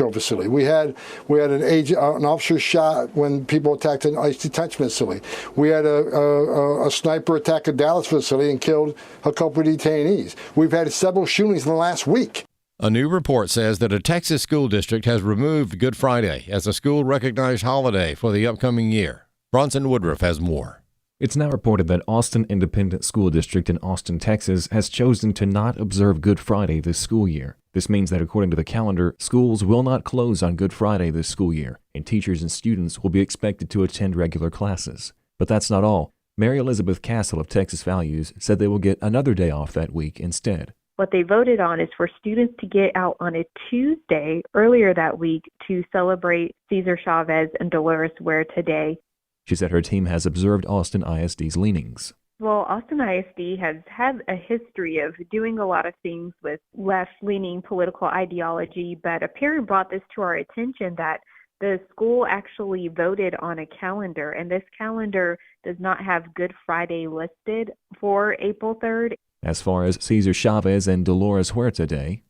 control facility. We had an officer shot when people attacked an ICE detention facility. We had a sniper attack a Dallas facility and killed a couple of detainees. We've had several shootings in the last week. A new report says that a Texas school district has removed Good Friday as a school-recognized holiday for the upcoming year. Bronson Woodruff has more. It's now reported that Austin Independent School District in Austin, Texas, has chosen to not observe Good Friday this school year. This means that according to the calendar, schools will not close on Good Friday this school year, and teachers and students will be expected to attend regular classes. But that's not all. Mary Elizabeth Castle of Texas Values said they will get another day off that week instead. What they voted on is for students to get out on a Tuesday earlier that week to celebrate Cesar Chavez and Dolores Huerta Day. She said her team has observed Austin ISD's leanings. Well, Austin ISD has had a history of doing a lot of things with left-leaning political ideology, but a parent brought this to our attention that the school actually voted on a calendar, and this calendar does not have Good Friday listed for April 3rd. As far as Cesar Chavez and Dolores Huerta Day,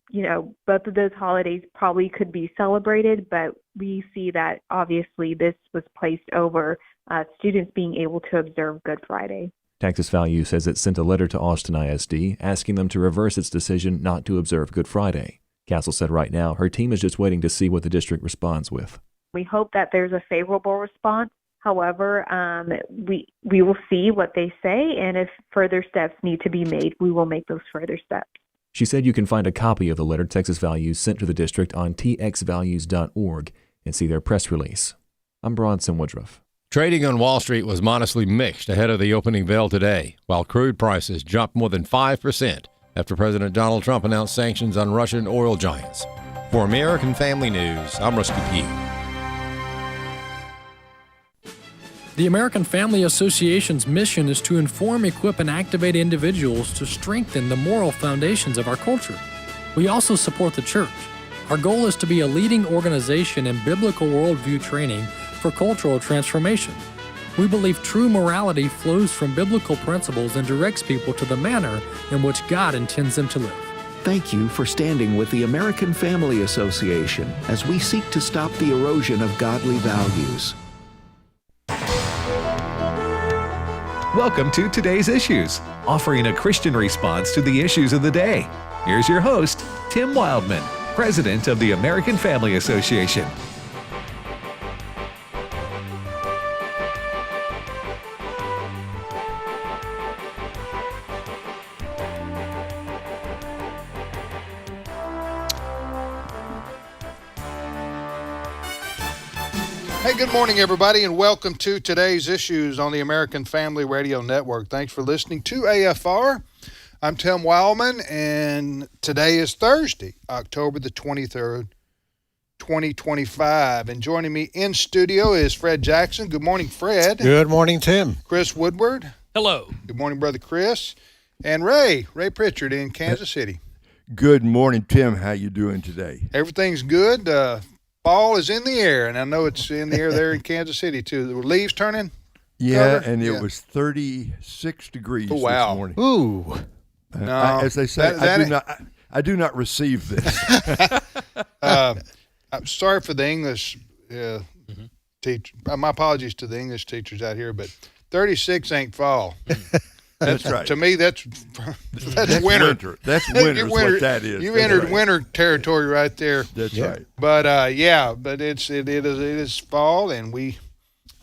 both of those holidays probably could be celebrated, but we see that obviously this was placed over students being able to observe Good Friday. Texas Value says it sent a letter to Austin ISD asking them to reverse its decision not to observe Good Friday. Castle said right now her team is just waiting to see what the district responds with. We hope that there's a favorable response. However, we will see what they say, and if further steps need to be made, we will make those further steps. She said you can find a copy of the letter Texas Values sent to the district on txvalues.org and see their press release. I'm Bronson Woodruff. Trading on Wall Street was modestly mixed ahead of the opening bell today, while crude prices jumped more than 5% after President Donald Trump announced sanctions on Russian oil giants. For American Family News, I'm Rusty Pugh. The American Family Association's mission is to inform, equip, and activate individuals to strengthen the moral foundations of our culture. We also support the church. Our goal is to be a leading organization in biblical worldview training for cultural transformation. We believe true morality flows from biblical principles and directs people to the manner in which God intends them to live. Thank you for standing with the American Family Association as we seek to stop the erosion of godly values. Welcome to Today's Issues, offering a Christian response to the issues of the day. Here's your host, Tim Wildmon, President of the American Family Association. Hey, good morning, everybody, and welcome to Today's Issues on the American Family Radio Network. Thanks for listening to AFR. I'm Tim Wildman, and today is Thursday, October the 23rd, 2025. And joining me in studio is Fred Jackson. Good morning, Fred. Good morning, Tim. Chris Woodward. Hello. Good morning, Brother Chris. And Ray Pritchard in Kansas City. Good morning, Tim. How you doing today? Everything's good. Fall is in the air, and I know it's in the air there in Kansas City, too. The leaves turning? Yeah, cover? And it was 36 degrees this morning. Ooh. No, as they say, I do not receive this. I'm sorry for the English teacher. My apologies to the English teachers out here, but 36 ain't fall. That's right. To me, that's winter. That's winter. What that is. You entered winter territory right there. That's right. But but it is fall, and we.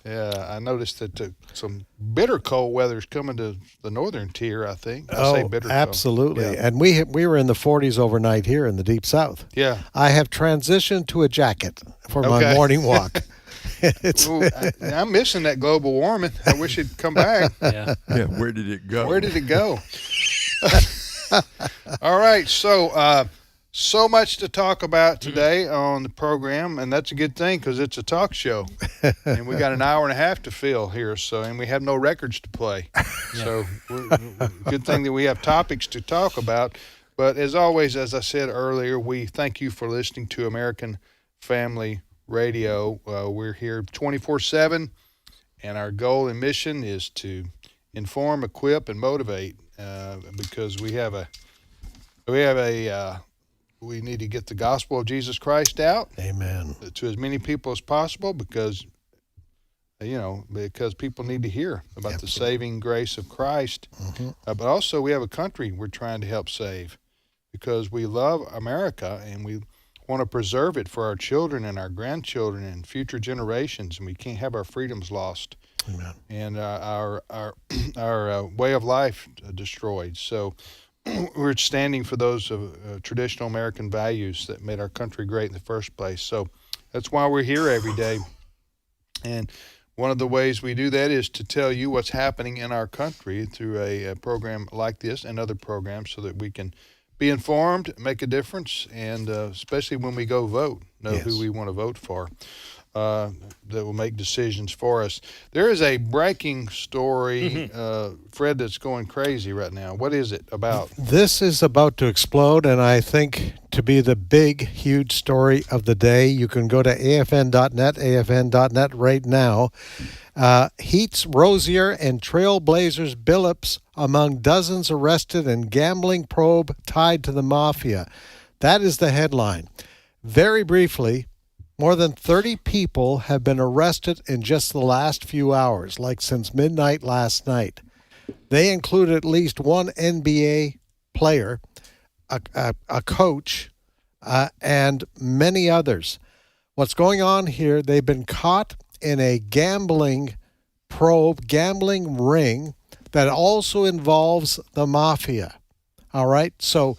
I noticed that some bitter cold weather is coming to the northern tier. I think. Say bitter absolutely. Cold. Yeah. And we were in the 40s overnight here in the Deep South. Yeah. I have transitioned to a jacket for my morning walk. I'm missing that global warming. I wish it'd come back. Yeah. Where did it go? All right. So much to talk about today on the program, and that's a good thing because it's a talk show, and we got an hour and a half to fill here. And we have no records to play. So good thing that we have topics to talk about. But as always, as I said earlier, we thank you for listening to American Family Radio. We're here 24/7, and our goal and mission is to inform, equip, and motivate. Because we have a we need to get the gospel of Jesus Christ out. Amen. To as many people as possible, because people need to hear about the saving grace of Christ. But also we have a country we're trying to help save, because we love America and we want to preserve it for our children and our grandchildren and future generations, and we can't have our freedoms lost. Amen. And our way of life destroyed. So we're standing for those traditional American values that made our country great in the first place. So that's why we're here every day. And one of the ways we do that is to tell you what's happening in our country through a program like this and other programs, so that we can be informed, make a difference, and especially when we go vote, know who we want to vote for, that will make decisions for us. There is a breaking story, Fred, that's going crazy right now. What is it about? This is about to explode, and I think to be the big, huge story of the day. You can go to afn.net right now. Heat's Rosier and Trailblazers Billups among dozens arrested in gambling probe tied to the mafia. That is the headline. Very briefly, more than 30 people have been arrested in just the last few hours, like since midnight last night. They include at least one NBA player, a coach, and many others. What's going on here, they've been caught in a gambling probe, gambling ring that also involves the mafia. All right? So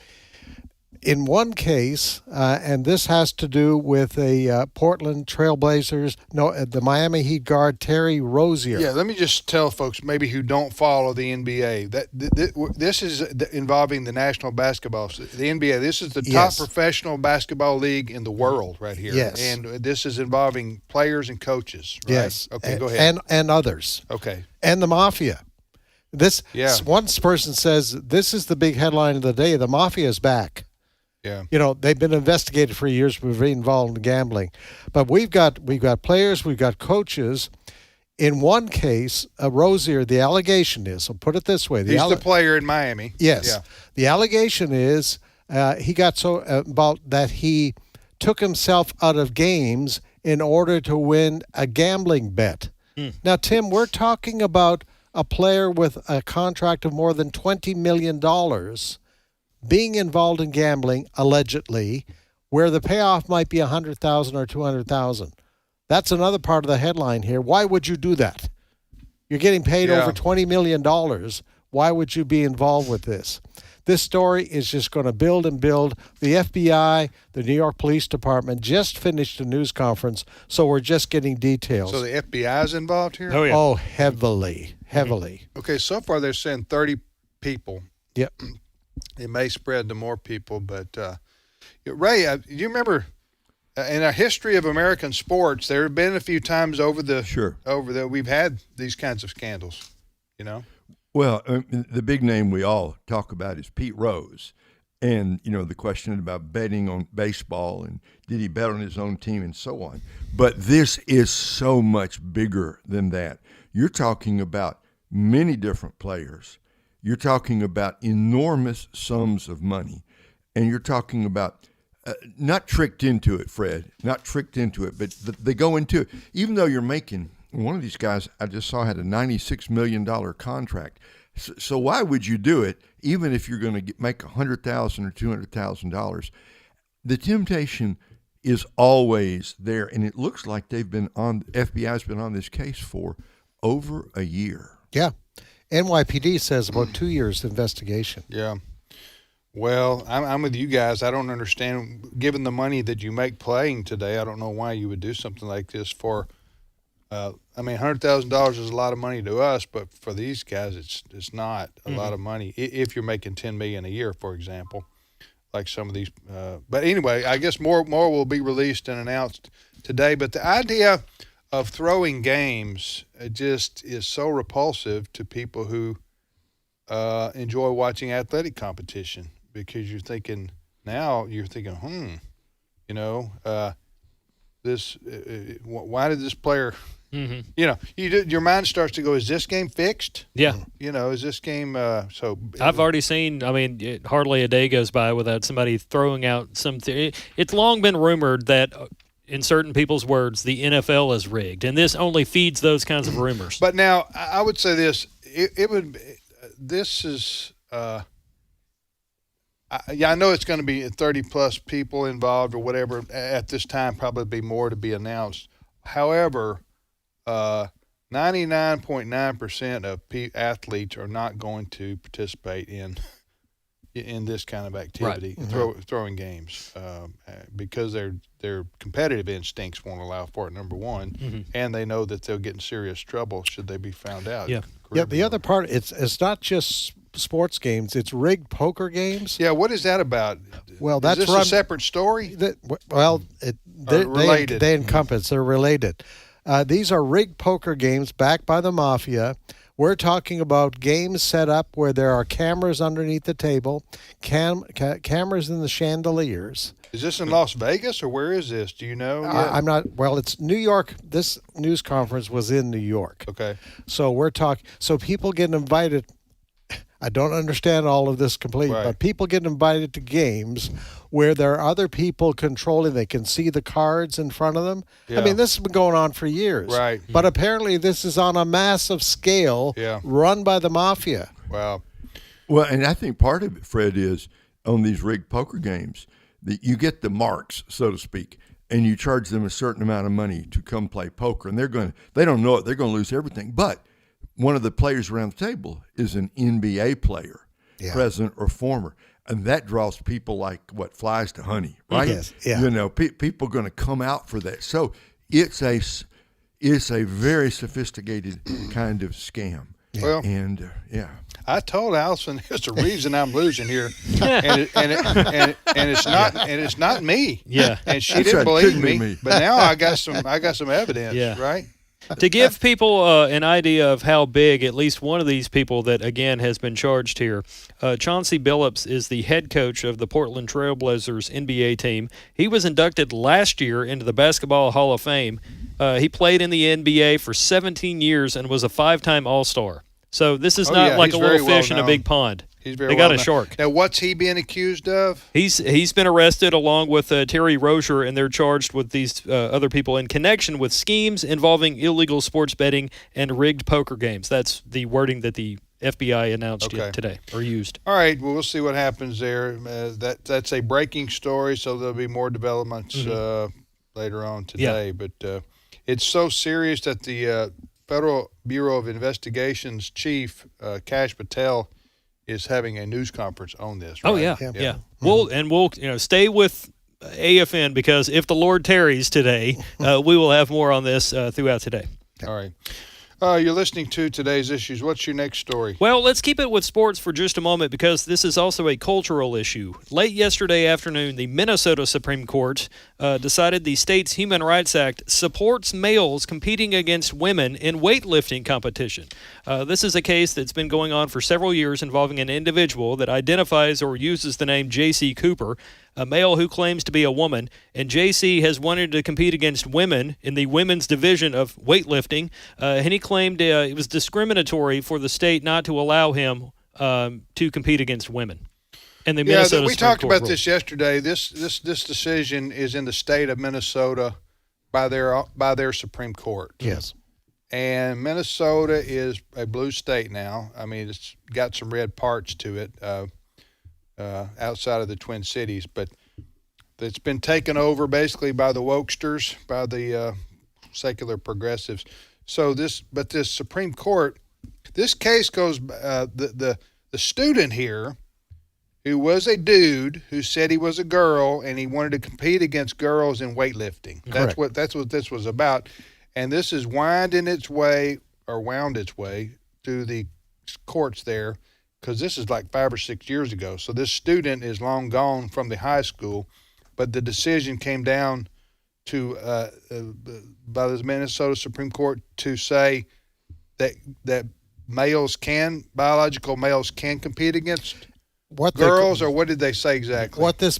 in one case, and this has to do with a Portland Trailblazers, the Miami Heat guard, Terry Rozier. Yeah, let me just tell folks maybe who don't follow the NBA that this is involving the National Basketball, the NBA. This is the top professional basketball league in the world right here. Yes. And this is involving players and coaches, right? Yes. Okay, go ahead. And others. Okay. And the mafia. One person says, this is the big headline of the day. The mafia is back. Yeah. They've been investigated for years. We've been involved in gambling. But we've got players, we've got coaches. In one case, Rozier, the allegation is, I'll put it this way. He's the player in Miami. Yes. Yeah. The allegation is he got so about that he took himself out of games in order to win a gambling bet. Now, Tim, we're talking about a player with a contract of more than $20 million being involved in gambling, allegedly, where the payoff might be $100,000 or $200,000. That's another part of the headline here. Why would you do that? You're getting paid over $20 million. Why would you be involved with this? This story is just going to build and build. The FBI, the New York Police Department just finished a news conference, so we're just getting details. So the FBI is involved here? Oh, yeah. Oh, heavily. Okay, so far they're saying 30 people. Yep. It may spread to more people, but Ray, you remember in our history of American sports, there have been a few times over the we've had these kinds of scandals. Well, the big name we all talk about is Pete Rose, and the question about betting on baseball and did he bet on his own team and so on. But this is so much bigger than that. You're talking about many different players. You're talking about enormous sums of money, and you're talking about not tricked into it, Fred, not tricked into it, but they go into it. Even though you're making, one of these guys I just saw had a $96 million contract. So why would you do it, even if you're going to make $100,000 or $200,000? The temptation is always there, and it looks like FBI's been on this case for over a year. Yeah. NYPD says about 2 years investigation. Yeah. Well, I'm with you guys. I don't understand, given the money that you make playing today, I don't know why you would do something like this for, $100,000 is a lot of money to us, but for these guys, it's not a lot of money. If you're making $10 million a year, for example, like some of these. But anyway, I guess more will be released and announced today. But the idea of throwing games just is so repulsive to people who enjoy watching athletic competition, because you're thinking, why did this player Mm-hmm. You know, your mind starts to go, is this game fixed? Yeah. You know, is this game so? I've already seen, I mean, hardly a day goes by without somebody throwing out some It's long been rumored that, in certain people's words, the NFL is rigged, and this only feeds those kinds of rumors. But now, I would say this: this is. I know it's going to be 30-plus people involved or whatever. At this time, probably be more to be announced. However, 99.9% of athletes are not going to participate in this kind of activity, right. throwing games, because their competitive instincts won't allow for it, number one, and they know that they'll get in serious trouble should they be found out. Yeah. Yeah, the other part, it's not just sports games, it's rigged poker games. Yeah, what is that about? Well, that's is this a separate story? Related. They encompass, they're related. These are rigged poker games backed by the mafia. We're talking about games set up where there are cameras underneath the table, cameras in the chandeliers. Is this in Las Vegas, or where is this? Do you know? I'm not. Well, it's New York. This news conference was in New York. Okay. So we're talking. So people get invited. I don't understand all of this completely, Right. but people get invited to games where there are other people controlling. They can see the cards in front of them. Yeah. I mean, this has been going on for years. Right. But apparently this is on a massive scale run by the mafia. Wow. Well, and I think part of it, Fred, is on these rigged poker games that you get the marks, so to speak, and you charge them a certain amount of money to come play poker, and they don't know it. They're going to lose everything. But one of the players around the table is an NBA player, present or former, and that draws people like flies to honey, right? Yes. Yeah. You know, people are going to come out for that. So it's a very sophisticated kind of scam. Well, and I told Allison there's a reason I'm losing here, and it's not me. Yeah, and she didn't believe me. But now I got some evidence. Yeah. Right. To give people an idea of how big at least one of these people that, again, has been charged here, Chauncey Billups is the head coach of the Portland Trail Blazers NBA team. He was inducted last year into the Basketball Hall of Fame. He played in the NBA for 17 years and was a 5-time All-Star. So this is not like a little fish in a big pond. He's very they got well a known. shark. Now, what's he being accused of? He's been arrested along with Terry Rozier, and they're charged with these other people in connection with schemes involving illegal sports betting and rigged poker games. That's the wording that the FBI announced today, or used. All right, well, we'll see what happens there. That's a breaking story, so there'll be more developments later on today. Yeah. But it's so serious that the Federal Bureau of Investigation's chief, Kash Patel, is having a news conference on this. Right? Oh yeah. We'll stay with AFN, because if the Lord tarries today, we will have more on this throughout today. All right. You're listening to Today's Issues. What's your next story? Well, let's keep it with sports for just a moment, because this is also a cultural issue. Late yesterday afternoon, the Minnesota Supreme Court decided the state's Human Rights Act supports males competing against women in weightlifting competition. This is a case that's been going on for several years involving an individual that identifies or uses the name J.C. Cooper, a male who claims to be a woman, and J.C. has wanted to compete against women in the women's division of weightlifting, and he claimed it was discriminatory for the state not to allow him to compete against women. And the Minnesota we Supreme talked Court about ruled. this yesterday. This decision is in the state of Minnesota by their Supreme Court. Yes. And Minnesota is a blue state now. I mean, it's got some red parts to it outside of the Twin Cities, but it's been taken over basically by the wokesters, by the secular progressives. So this Supreme Court, this case goes, the student here, who was a dude who said he was a girl and he wanted to compete against girls in weightlifting. That's what this was about. And this is wound its way through the courts there, because this is like 5 or 6 years ago. So this student is long gone from the high school, but the decision came down to by the Minnesota Supreme Court to say that biological males can compete against girls, or what did they say exactly? What this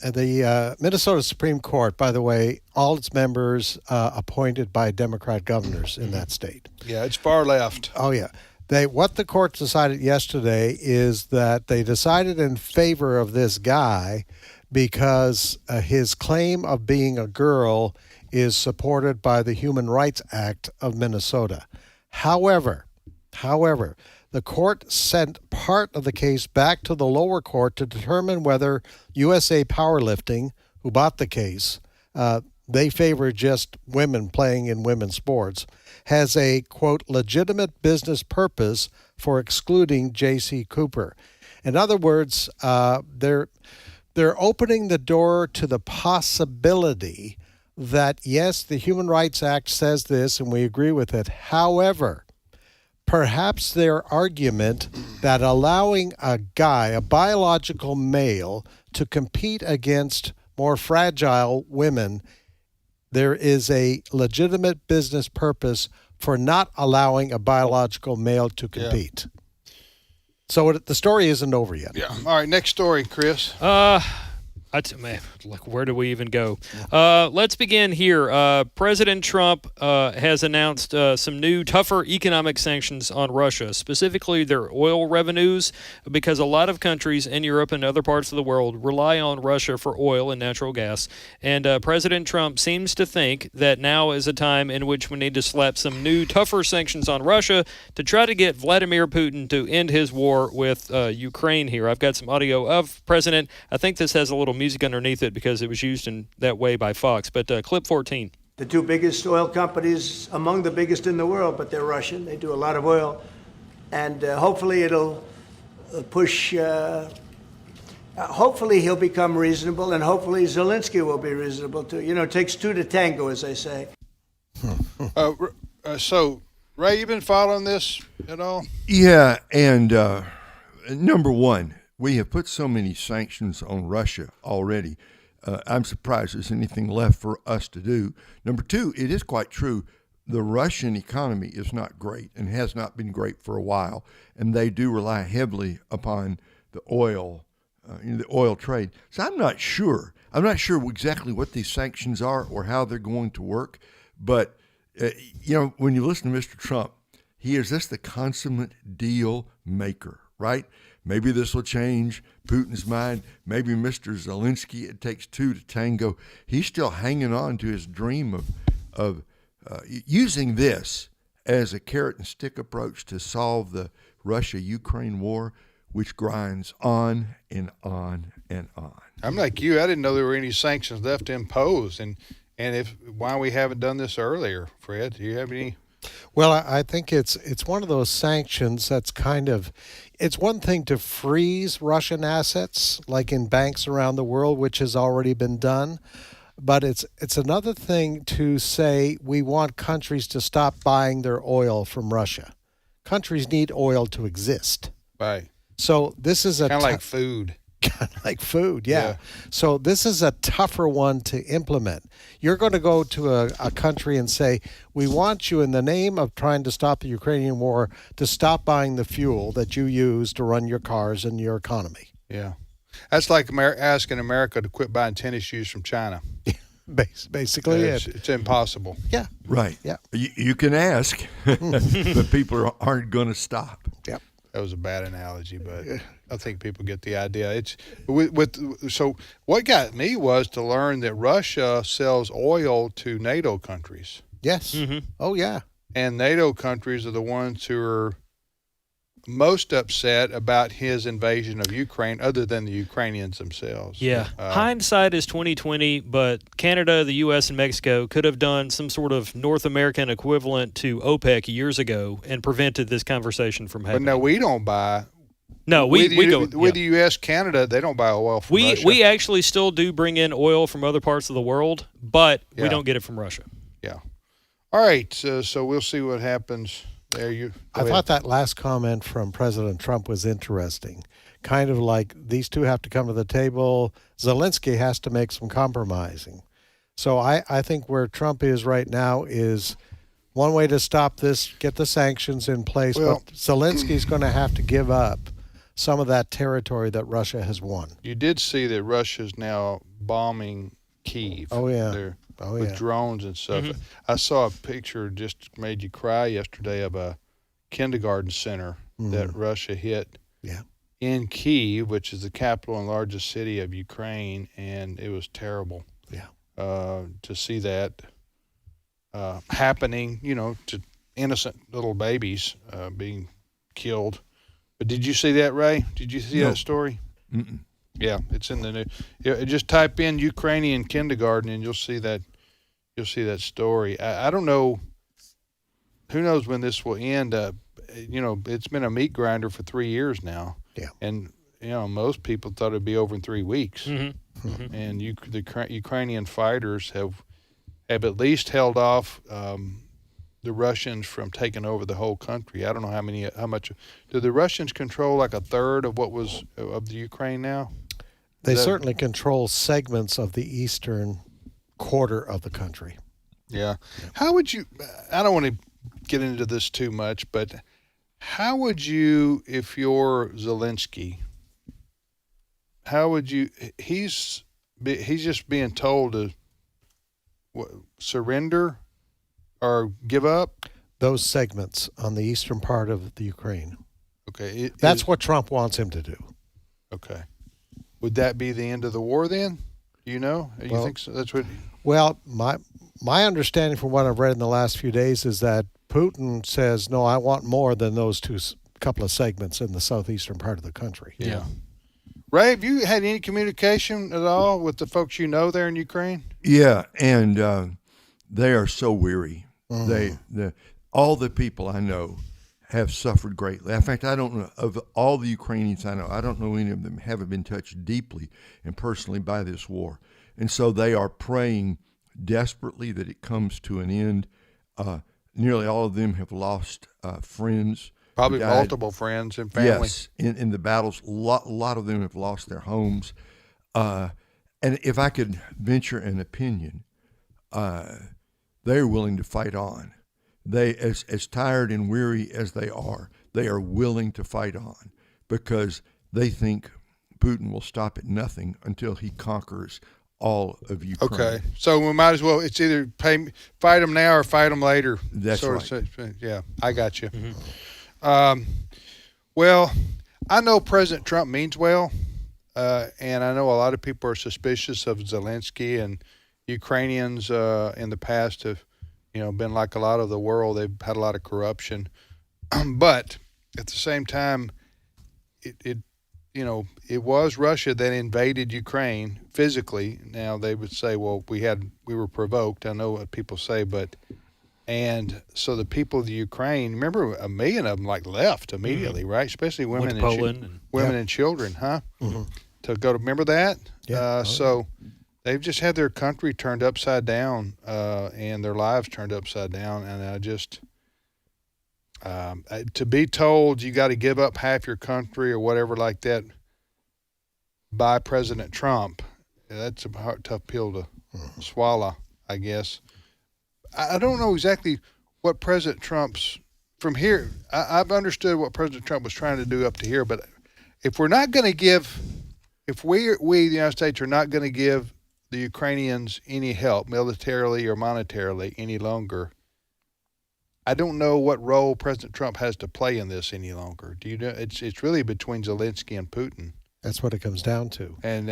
The Minnesota Supreme Court, by the way, all its members appointed by Democrat governors in that state. Yeah, it's far left. Oh, yeah. What the court decided yesterday is that they decided in favor of this guy because his claim of being a girl is supported by the Human Rights Act of Minnesota. However, the court sent part of the case back to the lower court to determine whether USA Powerlifting, who bought the case, they favor just women playing in women's sports, has a, quote, legitimate business purpose for excluding J.C. Cooper. In other words, they're opening the door to the possibility that, yes, the Human Rights Act says this, and we agree with it. However, perhaps their argument that allowing a guy, a biological male, to compete against more fragile women, there is a legitimate business purpose for not allowing a biological male to compete. Yeah. So the story isn't over yet. Yeah. All right, next story, Chris. Man, like, where do we even go? Let's begin here. President Trump has announced some new, tougher economic sanctions on Russia, specifically their oil revenues, because a lot of countries in Europe and other parts of the world rely on Russia for oil and natural gas. And President Trump seems to think that now is a time in which we need to slap some new, tougher sanctions on Russia to try to get Vladimir Putin to end his war with Ukraine here. I've got some audio of President. I think this has a little music underneath it because it was used in that way by Fox. But clip 14. The two biggest oil companies, among the biggest in the world, but they're Russian. They do a lot of oil. And hopefully it'll push, hopefully he'll become reasonable, and hopefully Zelensky will be reasonable too. You know, it takes two to tango, as they say. So, Ray, you been following this at all? Yeah, and number one, we have put so many sanctions on Russia already. I'm surprised there's anything left for us to do. Number two, it is quite true. The Russian economy is not great and has not been great for a while, and they do rely heavily upon the oil trade. So I'm not sure exactly what these sanctions are or how they're going to work. But when you listen to Mr. Trump, he is just the consummate deal maker, right? Maybe this will change Putin's mind. Maybe Mr. Zelensky, it takes two to tango. He's still hanging on to his dream of using this as a carrot and stick approach to solve the Russia-Ukraine war, which grinds on and on and on. I'm like you. I didn't know there were any sanctions left to impose, and why we haven't done this earlier, Fred? Do you have any? Well, I think it's one of those sanctions that's kind of, it's one thing to freeze Russian assets, like in banks around the world, which has already been done. But it's another thing to say we want countries to stop buying their oil from Russia. Countries need oil to exist. Right. So this is kind of like food. Kind of like food, yeah. So this is a tougher one to implement. You're going to go to a country and say, we want you in the name of trying to stop the Ukrainian war to stop buying the fuel that you use to run your cars and your economy. Yeah. That's like asking America to quit buying tennis shoes from China. Basically, it's impossible. Yeah. Right. Yeah. You can ask, but people aren't going to stop. Yep. That was a bad analogy, but I think people get the idea. It's so what got me was to learn that Russia sells oil to NATO countries. Yes. Mm-hmm. Oh, yeah. And NATO countries are the ones who are most upset about his invasion of Ukraine, other than the Ukrainians themselves. Yeah. Hindsight is 20/20, but Canada, the U.S., and Mexico could have done some sort of North American equivalent to OPEC years ago and prevented this conversation from happening. But no, we don't buy. No, we go with the U.S., Canada. They don't buy oil from Russia. We actually still do bring in oil from other parts of the world, but we don't get it from Russia. Yeah. All right. So we'll see what happens. I thought that last comment from President Trump was interesting. Kind of like these two have to come to the table. Zelensky has to make some compromising. So I think where Trump is right now is one way to stop this, get the sanctions in place, but Zelensky's going to have to give up some of that territory that Russia has won. You did see that Russia's now bombing Kyiv. Oh, yeah. With drones and stuff. Mm-hmm. I saw a picture, just made you cry yesterday, of a kindergarten center that Russia hit in Kyiv, which is the capital and largest city of Ukraine, and it was terrible. Yeah. To see that happening, to innocent little babies being killed. But did you see that, Ray? Did you see that story? Mm-mm. Yeah, it's in the news. Just type in Ukrainian kindergarten and you'll see that story. I don't know. Who knows when this will end? It's been a meat grinder for 3 years now. Yeah. And most people thought it'd be over in 3 weeks. Mm-hmm. Mm-hmm. And the Ukrainian fighters have at least held off the Russians from taking over the whole country. I don't know how much. Do the Russians control like a third of what was of the Ukraine now? They certainly control segments of the eastern quarter of the country. Yeah. How would you, I don't want to get into this too much, but how would you, if you're Zelensky, he's just being told to surrender or give up? Those segments on the eastern part of the Ukraine. Okay. That's what Trump wants him to do. Okay. Would that be the end of the war then? You think so? That's what. Well, my understanding from what I've read in the last few days is that Putin says, no, I want more than those couple of segments in the southeastern part of the country. Yeah. Ray, have you had any communication at all with the folks there in Ukraine? Yeah, and they are so weary. All the people I know have suffered greatly. In fact, I don't know, of all the Ukrainians I know, I don't know any of them haven't been touched deeply and personally by this war. And so they are praying desperately that it comes to an end. Nearly all of them have lost friends. Probably multiple friends and family. Yes, in the battles. A lot of them have lost their homes. And if I could venture an opinion, they're willing to fight on. They, as tired and weary as they are willing to fight on because they think Putin will stop at nothing until he conquers all of Ukraine. Okay, so we might as well. It's either fight them now or fight them later. That's right. Yeah, I got you. Mm-hmm. Well, I know President Trump means well, and I know a lot of people are suspicious of Zelensky, and Ukrainians in the past have, been like a lot of the world. They've had a lot of corruption, but at the same time, it was Russia that invaded Ukraine physically. Now they would say, well, we were provoked. I know what people say, and so the people of the Ukraine, remember, 1 million of them left immediately, right? Especially women and children, huh? Mm-hmm. To go to, remember that? Yeah. So they've just had their country turned upside down, and their lives turned upside down. And I just, to be told you got to give up half your country or whatever like that by President Trump, that's a tough pill to swallow, I guess. I don't know exactly what President Trump's, from here, I've understood what President Trump was trying to do up to here, but if we're not going to give, if we, the United States, are not going to give the Ukrainians any help, militarily or monetarily, any longer, I don't know what role President Trump has to play in this any longer. Do you know? It's really between Zelensky and Putin. That's what it comes down to. And,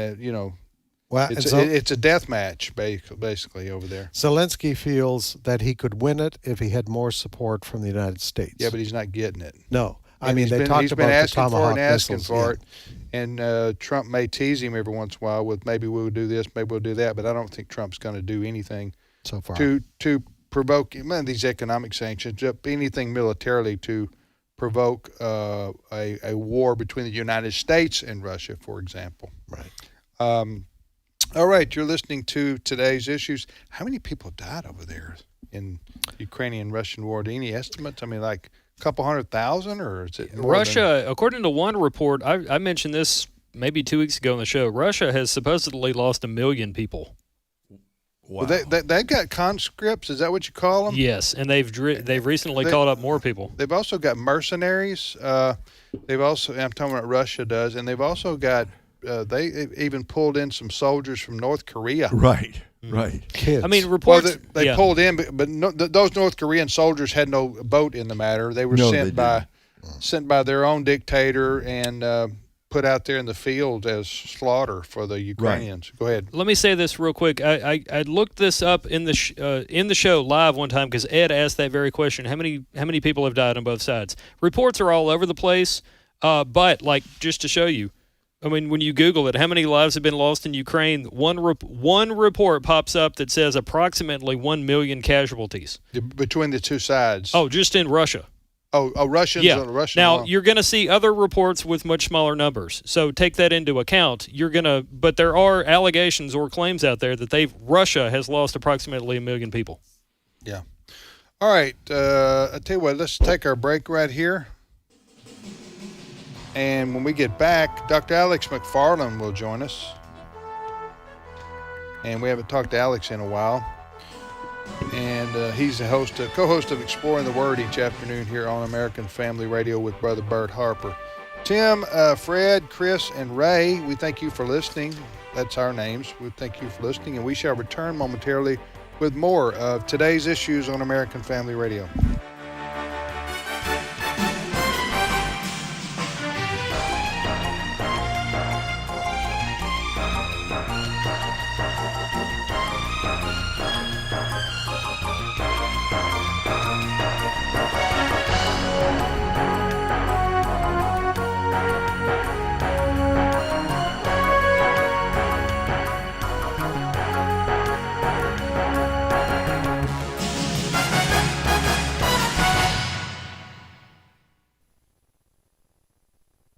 well, it's a death match, basically, over there. Zelensky feels that he could win it if he had more support from the United States. Yeah, but he's not getting it. No. I mean, they talked about the Tomahawk missiles. For it, and Trump may tease him every once in a while with maybe we'll do this, maybe we'll do that, but I don't think Trump's going to do anything so far to provoke these economic sanctions, anything militarily to provoke a war between the United States and Russia, for example. Right. All right, you're listening to Today's Issues. How many people died over there in Ukrainian-Russian war? Any estimates? I mean, like a couple 100,000, or is it more Russia, according to one report, I mentioned this maybe 2 weeks ago on the show, Russia has supposedly lost 1 million people. Wow. Well, they've got conscripts. Is that what you call them? Yes, and they've recently called up more people. They've also got mercenaries. They've also, I'm talking about Russia does, and they've also got, they even pulled in some soldiers from North Korea. Right, right. Kids. I mean, reports. They pulled in, but no, those North Korean soldiers had no vote in the matter. They were sent by their own dictator and put out there in the field as slaughter for the Ukrainians. Right. Go ahead. Let me say this real quick. I looked this up in the show live one time because Ed asked that very question. How many people have died on both sides? Reports are all over the place, but like just to show you, I mean, when you Google it, how many lives have been lost in Ukraine? One report pops up that says approximately 1 million casualties between the two sides. Oh, just in Russia. Oh, Russians. Yeah. Russian now alone. you're going to see other reports with much smaller numbers, so take that into account. But there are allegations or claims out there that Russia has lost approximately 1 million people. Yeah. All right. I tell you what. Let's take our break right here, and when we get back, Dr. Alex McFarland will join us, and we haven't talked to Alex in a while. And he's the co-host of Exploring the Word each afternoon here on American Family Radio with Brother Bert Harper. Tim, Fred, Chris, and Ray, we thank you for listening. That's our names. We thank you for listening, and we shall return momentarily with more of today's issues on American Family Radio.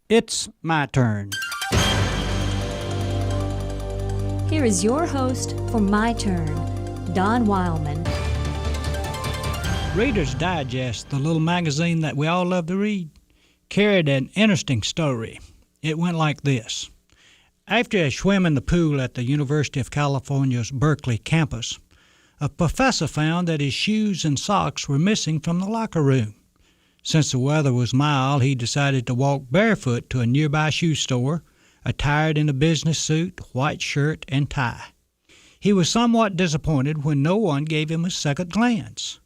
It's my turn. Here is your host for My Turn, Don Wildmon. Reader's Digest, the little magazine that we all love to read, carried an interesting story. It went like this. After a swim in the pool at the University of California's Berkeley campus, a professor found that his shoes and socks were missing from the locker room. Since the weather was mild, he decided to walk barefoot to a nearby shoe store, attired in a business suit, white shirt, and tie. He was somewhat disappointed when no one gave him a second glance.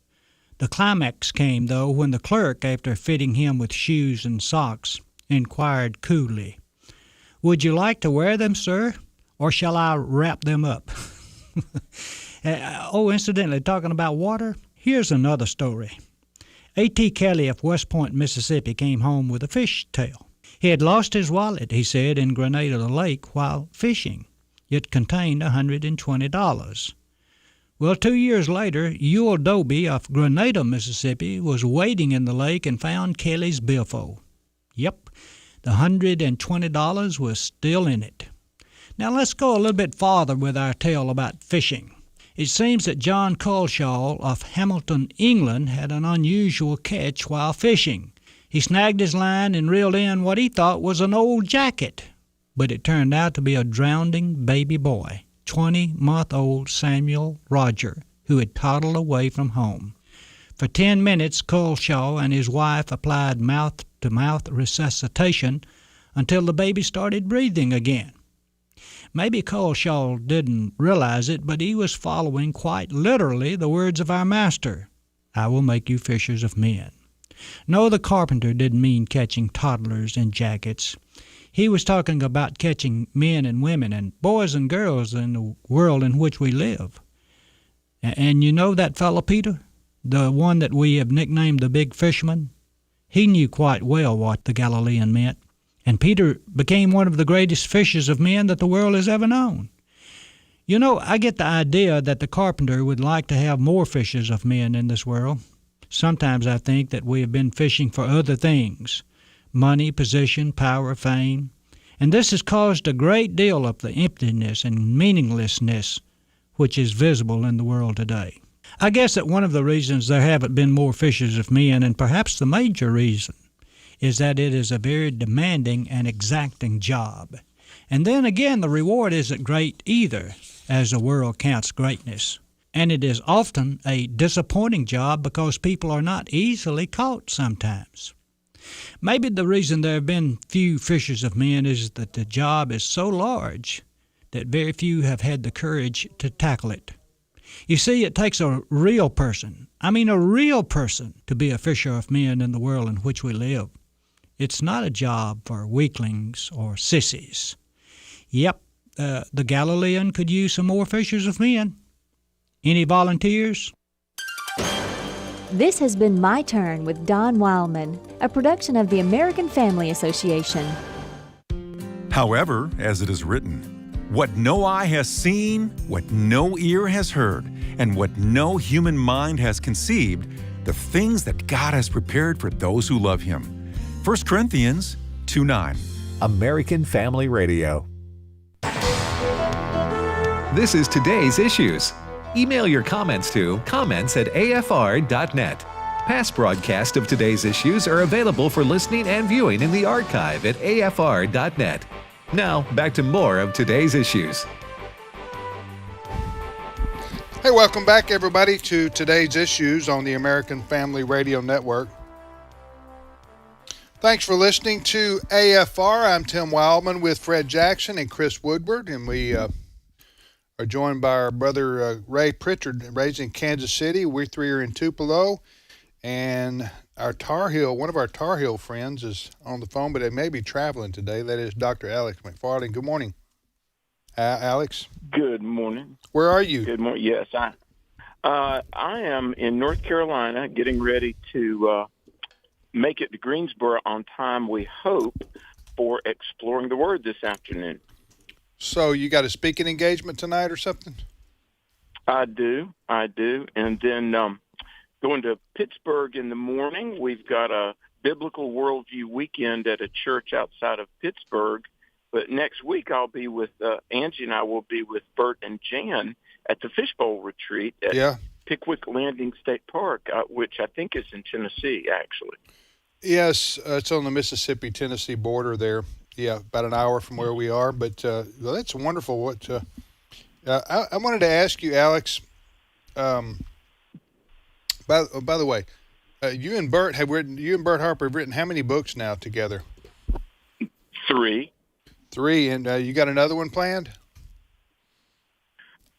The climax came, though, when the clerk, after fitting him with shoes and socks, inquired coolly, "Would you like to wear them, sir, or shall I wrap them up?" Incidentally, talking about water, here's another story. A.T. Kelly of West Point, Mississippi, came home with a fish tail. He had lost his wallet, he said, in Grenada Lake while fishing. It contained $120. Well, 2 years later, Ewell Dobie of Grenada, Mississippi, was wading in the lake and found Kelly's billfold. Yep, the $120 was still in it. Now let's go a little bit farther with our tale about fishing. It seems that John Culshaw of Hamilton, England, had an unusual catch while fishing. He snagged his line and reeled in what he thought was an old jacket, but it turned out to be a drowning baby boy, 20-month-old Samuel Roger, who had toddled away from home. For 10 minutes, Culshaw and his wife applied mouth-to-mouth resuscitation until the baby started breathing again. Maybe Culshaw didn't realize it, but he was following quite literally the words of our Master, "I will make you fishers of men." No, the carpenter didn't mean catching toddlers in jackets. He was talking about catching men and women and boys and girls in the world in which we live. And you know that fellow Peter, the one that we have nicknamed the Big Fisherman? He knew quite well what the Galilean meant. And Peter became one of the greatest fishers of men that the world has ever known. You know, I get the idea that the carpenter would like to have more fishers of men in this world. Sometimes I think that we have been fishing for other things, money, position, power, fame, and this has caused a great deal of the emptiness and meaninglessness which is visible in the world today. I guess that one of the reasons there haven't been more fishers of men, and perhaps the major reason, is that it is a very demanding and exacting job. And then again, the reward isn't great either. as the world counts greatness. And it is often a disappointing job because people are not easily caught sometimes. Maybe the reason there have been few fishers of men is that the job is so large that very few have had the courage to tackle it. You see, it takes a real person, to be a fisher of men in the world in which we live. It's not a job for weaklings or sissies. Yep, the Galilean could use some more fishers of men. Any volunteers? This has been My Turn with Don Wildmon, a production of the American Family Association. However, as it is written, what no eye has seen, what no ear has heard, and what no human mind has conceived, the things that God has prepared for those who love Him. 1 Corinthians 2:9. American Family Radio. This is Today's Issues. Email your comments to comments@afr.net. Past broadcasts of Today's Issues are available for listening and viewing in the archive at afr.net. Now, back to more of Today's Issues. Hey, welcome back, everybody, to Today's Issues on the American Family Radio Network. Thanks for listening to AFR. I'm Tim Wildman with Fred Jackson and Chris Woodward, and we are joined by our brother Ray Pritchard, raised in Kansas City. We three are in Tupelo, and one of our Tar Heel friends is on the phone, but they may be traveling today. That is Dr. Alex McFarland. Good morning, Alex. Good morning. Where are you? Good morning. Yes, I am in North Carolina, getting ready to make it to Greensboro on time, we hope, for Exploring the Word this afternoon. So you got a speaking engagement tonight or something? I do. And then going to Pittsburgh in the morning. We've got a Biblical Worldview weekend at a church outside of Pittsburgh. But next week I'll be with, Angie and I will be with Bert and Jan at the Fishbowl Retreat at Pickwick Landing State Park, which I think is in Tennessee, actually. Yes, it's on the Mississippi-Tennessee border there. Yeah, about an hour from where we are. But well, that's wonderful. I wanted to ask you, Alex. By the way, you and Bert Harper have written how many books now together? 3. 3, and you got another one planned?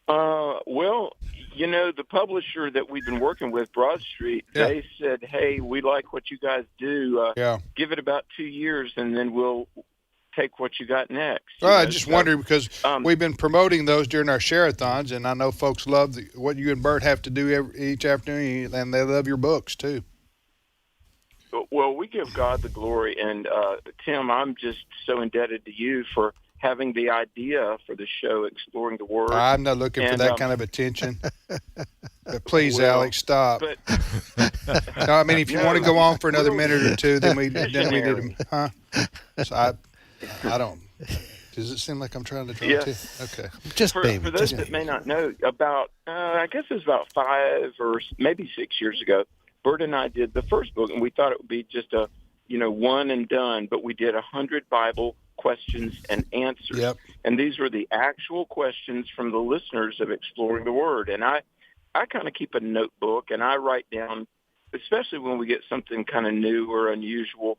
Well, the publisher that we've been working with, Broad Street, they said, "Hey, we like what you guys do. Give it about 2 years, and then we'll take what you got next." Well, I just wondered because we've been promoting those during our share-a-thons, and I know folks love what you and Bert have to do each afternoon, and they love your books too. Well, we give God the glory, and Tim, I'm just so indebted to you for having the idea for the show, Exploring the Word. I'm not looking for that kind of attention. But please, Alex, stop. But, no, I mean, if you want to go on for another minute or two, then we did them. Huh? So I don't. Does it seem like I'm trying to draw Yes. too? Okay. For those that may not know, about I guess it was about 5 or maybe 6 years ago, Bert and I did the first book, and we thought it would be just a one and done, but we did 100 Bible questions and answers. Yep. And these were the actual questions from the listeners of Exploring the Word. And I kind of keep a notebook, and I write down, especially when we get something kind of new or unusual.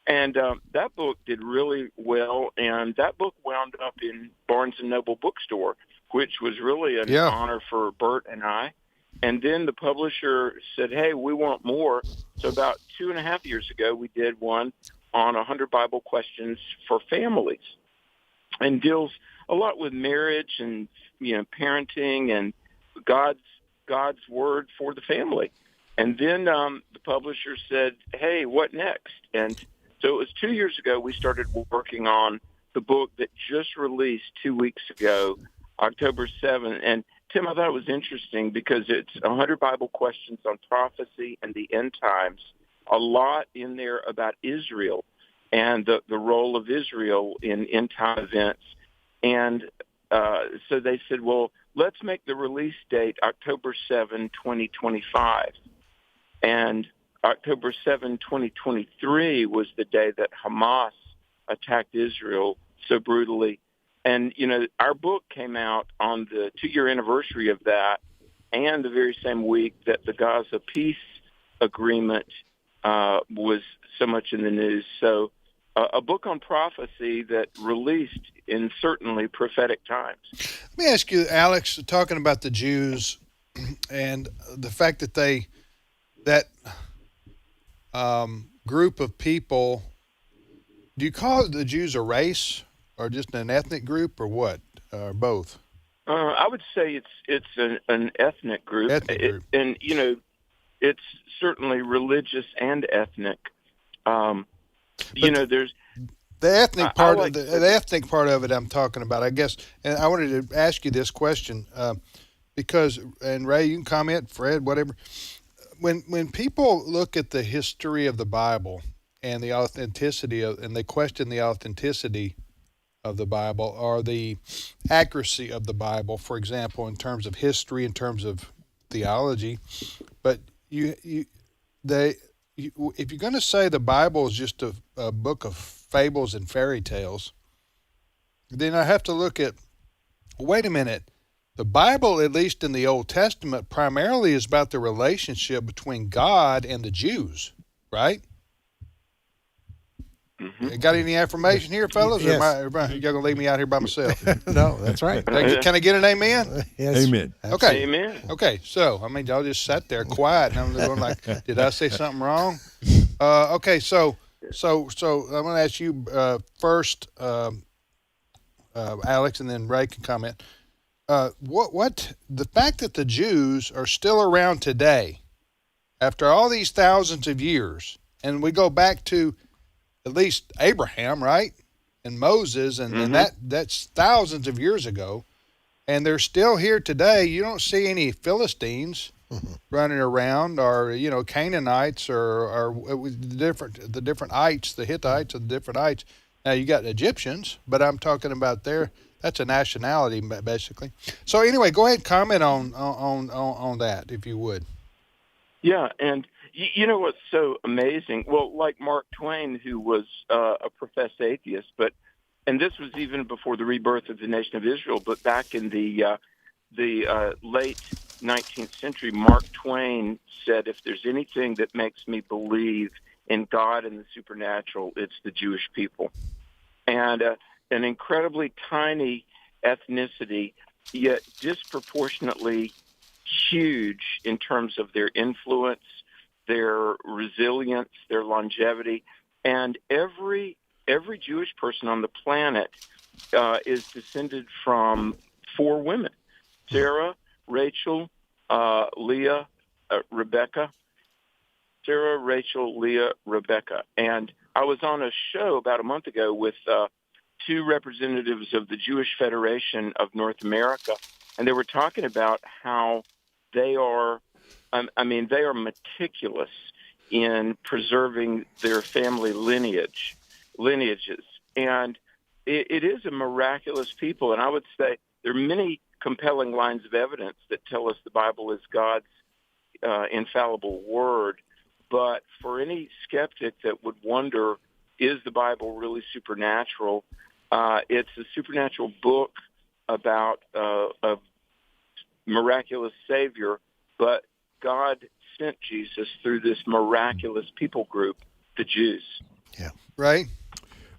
And that book did really well, and that book wound up in Barnes & Noble bookstore, which was really an honor for Bert and I. And then the publisher said, "Hey, we want more." So about 2.5 years ago, we did one on 100 Bible questions for families, and deals a lot with marriage and parenting and God's word for the family. And then the publisher said, "Hey, what next?" And so it was 2 years ago we started working on the book that just released 2 weeks ago, October 7th. And Tim, I thought it was interesting because it's 100 Bible questions on prophecy and the end times, a lot in there about Israel and the role of Israel in end-time events. And so they said, well, let's make the release date October 7, 2025. And October 7, 2023 was the day that Hamas attacked Israel so brutally. And, our book came out on the 2-year anniversary of that, and the very same week that the Gaza peace agreement was so much in the news. So a book on prophecy that released in certainly prophetic times. Let me ask you, Alex, talking about the Jews and the fact that that group of people, do you call the Jews a race or just an ethnic group or what? Or both? I would say it's an ethnic group. And, it's certainly religious and ethnic. There's the ethnic part. The ethnic part of it, I'm talking about, I guess. And I wanted to ask you this question because, and Ray, you can comment, Fred, whatever. When people look at the history of the Bible and the authenticity and they question the authenticity of the Bible or the accuracy of the Bible, for example, in terms of history, in terms of theology, but if you're going to say the Bible is just a book of fables and fairy tales, then I have to look at, wait a minute, the Bible, at least in the Old Testament, primarily is about the relationship between God and the Jews, right? Mm-hmm. Got any affirmation here, fellas? Yes. Or y'all going to leave me out here by myself? No, that's right. Can I get an amen? Yes. Amen. Okay. Amen. Okay, so, y'all just sat there quiet, and I'm going like, did I say something wrong? Okay, so I'm going to ask you first, Alex, and then Ray can comment. What the fact that the Jews are still around today, after all these thousands of years, and we go back to at least Abraham, right, and Moses, and that's thousands of years ago, and they're still here today. You don't see any Philistines running around, or Canaanites, or the different ites, the Hittites, or the different ites. Now you got Egyptians, but I'm talking about that's a nationality basically. So anyway, go ahead and comment on that if you would. Yeah, and you know what's so amazing? Well, like Mark Twain, who was a professed atheist, and this was even before the rebirth of the nation of Israel, but back in the late 19th century, Mark Twain said, if there's anything that makes me believe in God and the supernatural, it's the Jewish people. And an incredibly tiny ethnicity, yet disproportionately huge in terms of their influence, their resilience, their longevity. And every Jewish person on the planet is descended from 4 women: Sarah, Rachel, Leah, Rebecca. Sarah, Rachel, Leah, Rebecca. And I was on a show about a month ago with 2 representatives of the Jewish Federation of North America, and they were talking about how they are meticulous in preserving their family lineages. And it is a miraculous people. And I would say there are many compelling lines of evidence that tell us the Bible is God's infallible word. But for any skeptic that would wonder, is the Bible really supernatural? It's a supernatural book about a miraculous Savior, but God sent Jesus through this miraculous people group, the Jews. Yeah. Right?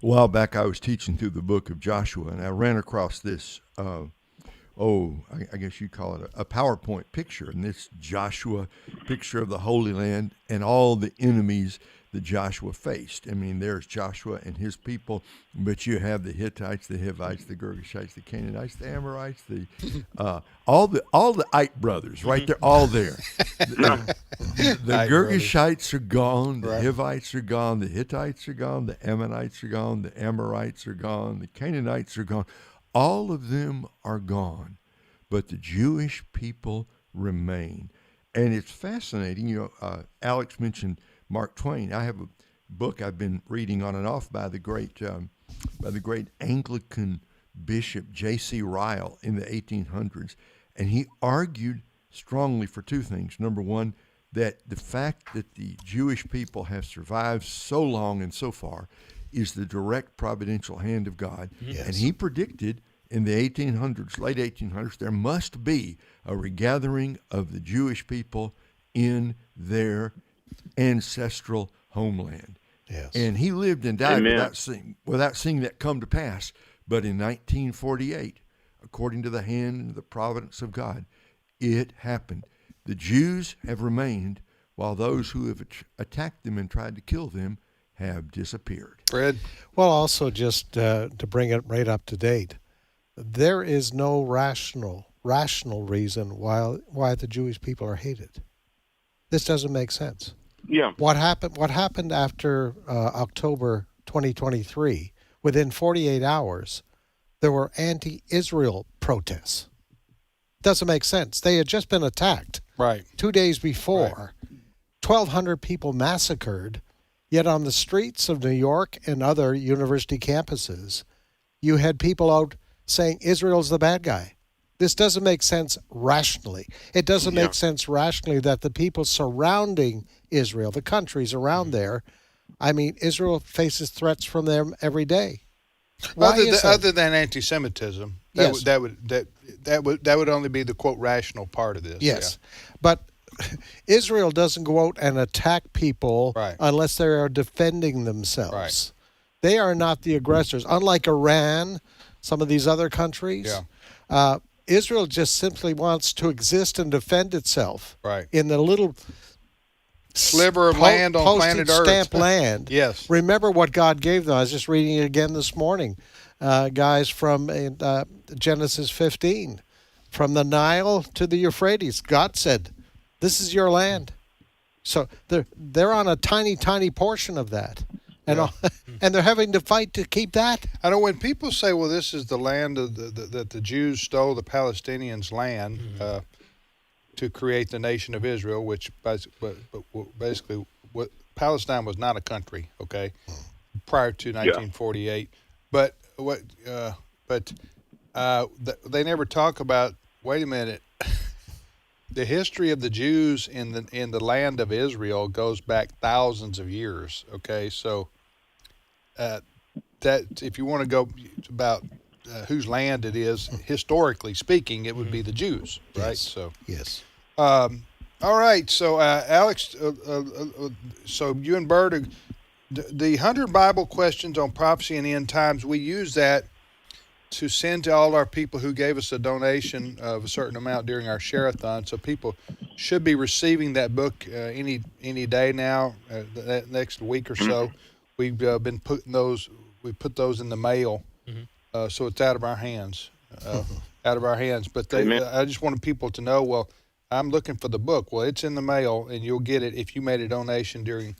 A while back, I was teaching through the book of Joshua, and I ran across this, I guess you'd call it a PowerPoint picture, and this Joshua picture of the Holy Land and all the enemies that Joshua faced. I mean, there's Joshua and his people, but you have the Hittites, the Hivites, the Girgashites, the Canaanites, the Amorites, all the Ite brothers, right? They're all there. The Girgashites are gone, the Hivites are gone, the Hittites are gone, the Ammonites are gone, the Amorites are gone, the Canaanites are gone. All of them are gone, but the Jewish people remain. And it's fascinating. Alex mentioned Mark Twain. I have a book I've been reading on and off by the great Anglican Bishop J.C. Ryle in the 1800s, and he argued strongly for 2 things. Number one, that the fact that the Jewish people have survived so long and so far is the direct providential hand of God. Yes. And he predicted in the 1800s, late 1800s, there must be a regathering of the Jewish people in their ancestral homeland. Yes. And he lived and died Amen. without seeing that come to pass. But in 1948, according to the hand and the providence of God, it happened. The Jews have remained, while those who have attacked them and tried to kill them have disappeared. Fred? Well, also just to bring it right up to date, there is no rational reason why the Jewish people are hated. This doesn't make sense. Yeah. What happened after October 2023? Within 48 hours, there were anti-Israel protests. Doesn't make sense. They had just been attacked. Right. 2 days before. Right. 1,200 people massacred. Yet on the streets of New York and other university campuses, you had people out saying Israel's the bad guy. This doesn't make sense rationally. It doesn't make sense rationally that the people surrounding Israel, the countries around there, I mean, Israel faces threats from them every day. Other than anti-Semitism, Yes. that would only be the quote rational part of this. Yes, but Israel doesn't go out and attack people unless they are defending themselves. Right. They are not the aggressors. Unlike Iran, some of these other countries, Israel just simply wants to exist and defend itself in the little sliver of land on planet Earth. Stamp land. Yes. Remember what God gave them. I was just reading it again this morning. Guys from Genesis 15. From the Nile to the Euphrates, God said, this is your land. So they're on a tiny, tiny portion of that. And and they're having to fight to keep that. I know when people say, well, this is the land of that the Jews stole the Palestinians' land to create the nation of Israel, which basically Palestine was not a country, okay, prior to 1948. But they never talk about, wait a minute, the history of the Jews in the land of Israel goes back thousands of years, okay? So that if you want to go about whose land it is, historically speaking, it would be the Jews, right? Yes. So yes. All right. So Alex, so you and Bert, the 100 Bible questions on prophecy and end times, we use that to send to all our people who gave us a donation of a certain amount during our share-a-thon. So people should be receiving that book any day now, that next week or so. We've been putting those. We put those in the mail, so it's out of our hands. But I just wanted people to know. Well, I'm looking for the book. Well, it's in the mail, and you'll get it if you made a donation during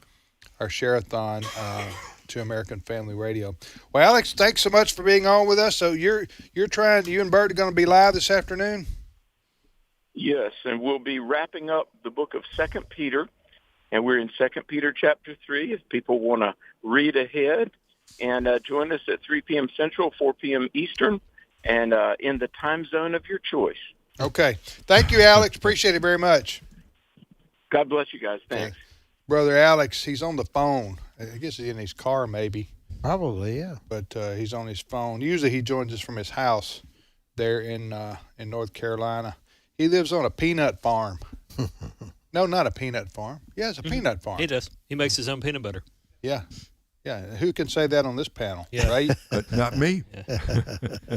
our share-a-thon to American Family Radio. Well, Alex, thanks so much for being on with us. So you and Bert are going to be live this afternoon? Yes, and we'll be wrapping up the book of 2 Peter, and we're in 2 Peter chapter 3 if people want to read ahead. And join us at 3 p.m. Central, 4 p.m. Eastern, and in the time zone of your choice. Okay. Thank you, Alex. Appreciate it very much. God bless you guys. Thanks. Brother Alex, he's on the phone. I guess he's in his car maybe. Probably, yeah. But he's on his phone. Usually he joins us from his house there in North Carolina. He lives on a peanut farm. No, not a peanut farm. Yeah, it's a peanut farm. He does. He makes his own peanut butter. Yeah. Yeah, who can say that on this panel, right? But not me.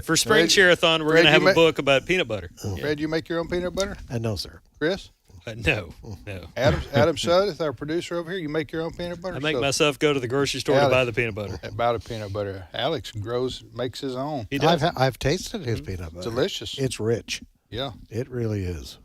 For Spring Share-a-thon, we're going to have a book about peanut butter. Fred, you make your own peanut butter? No, sir. Chris? No. Adam Sudduth, our producer over here, you make your own peanut butter? I make myself go to the grocery store to buy the peanut butter. Buy the peanut butter. Alex makes his own. He does. I've tasted his peanut butter. Delicious. It's rich. Yeah. It really is.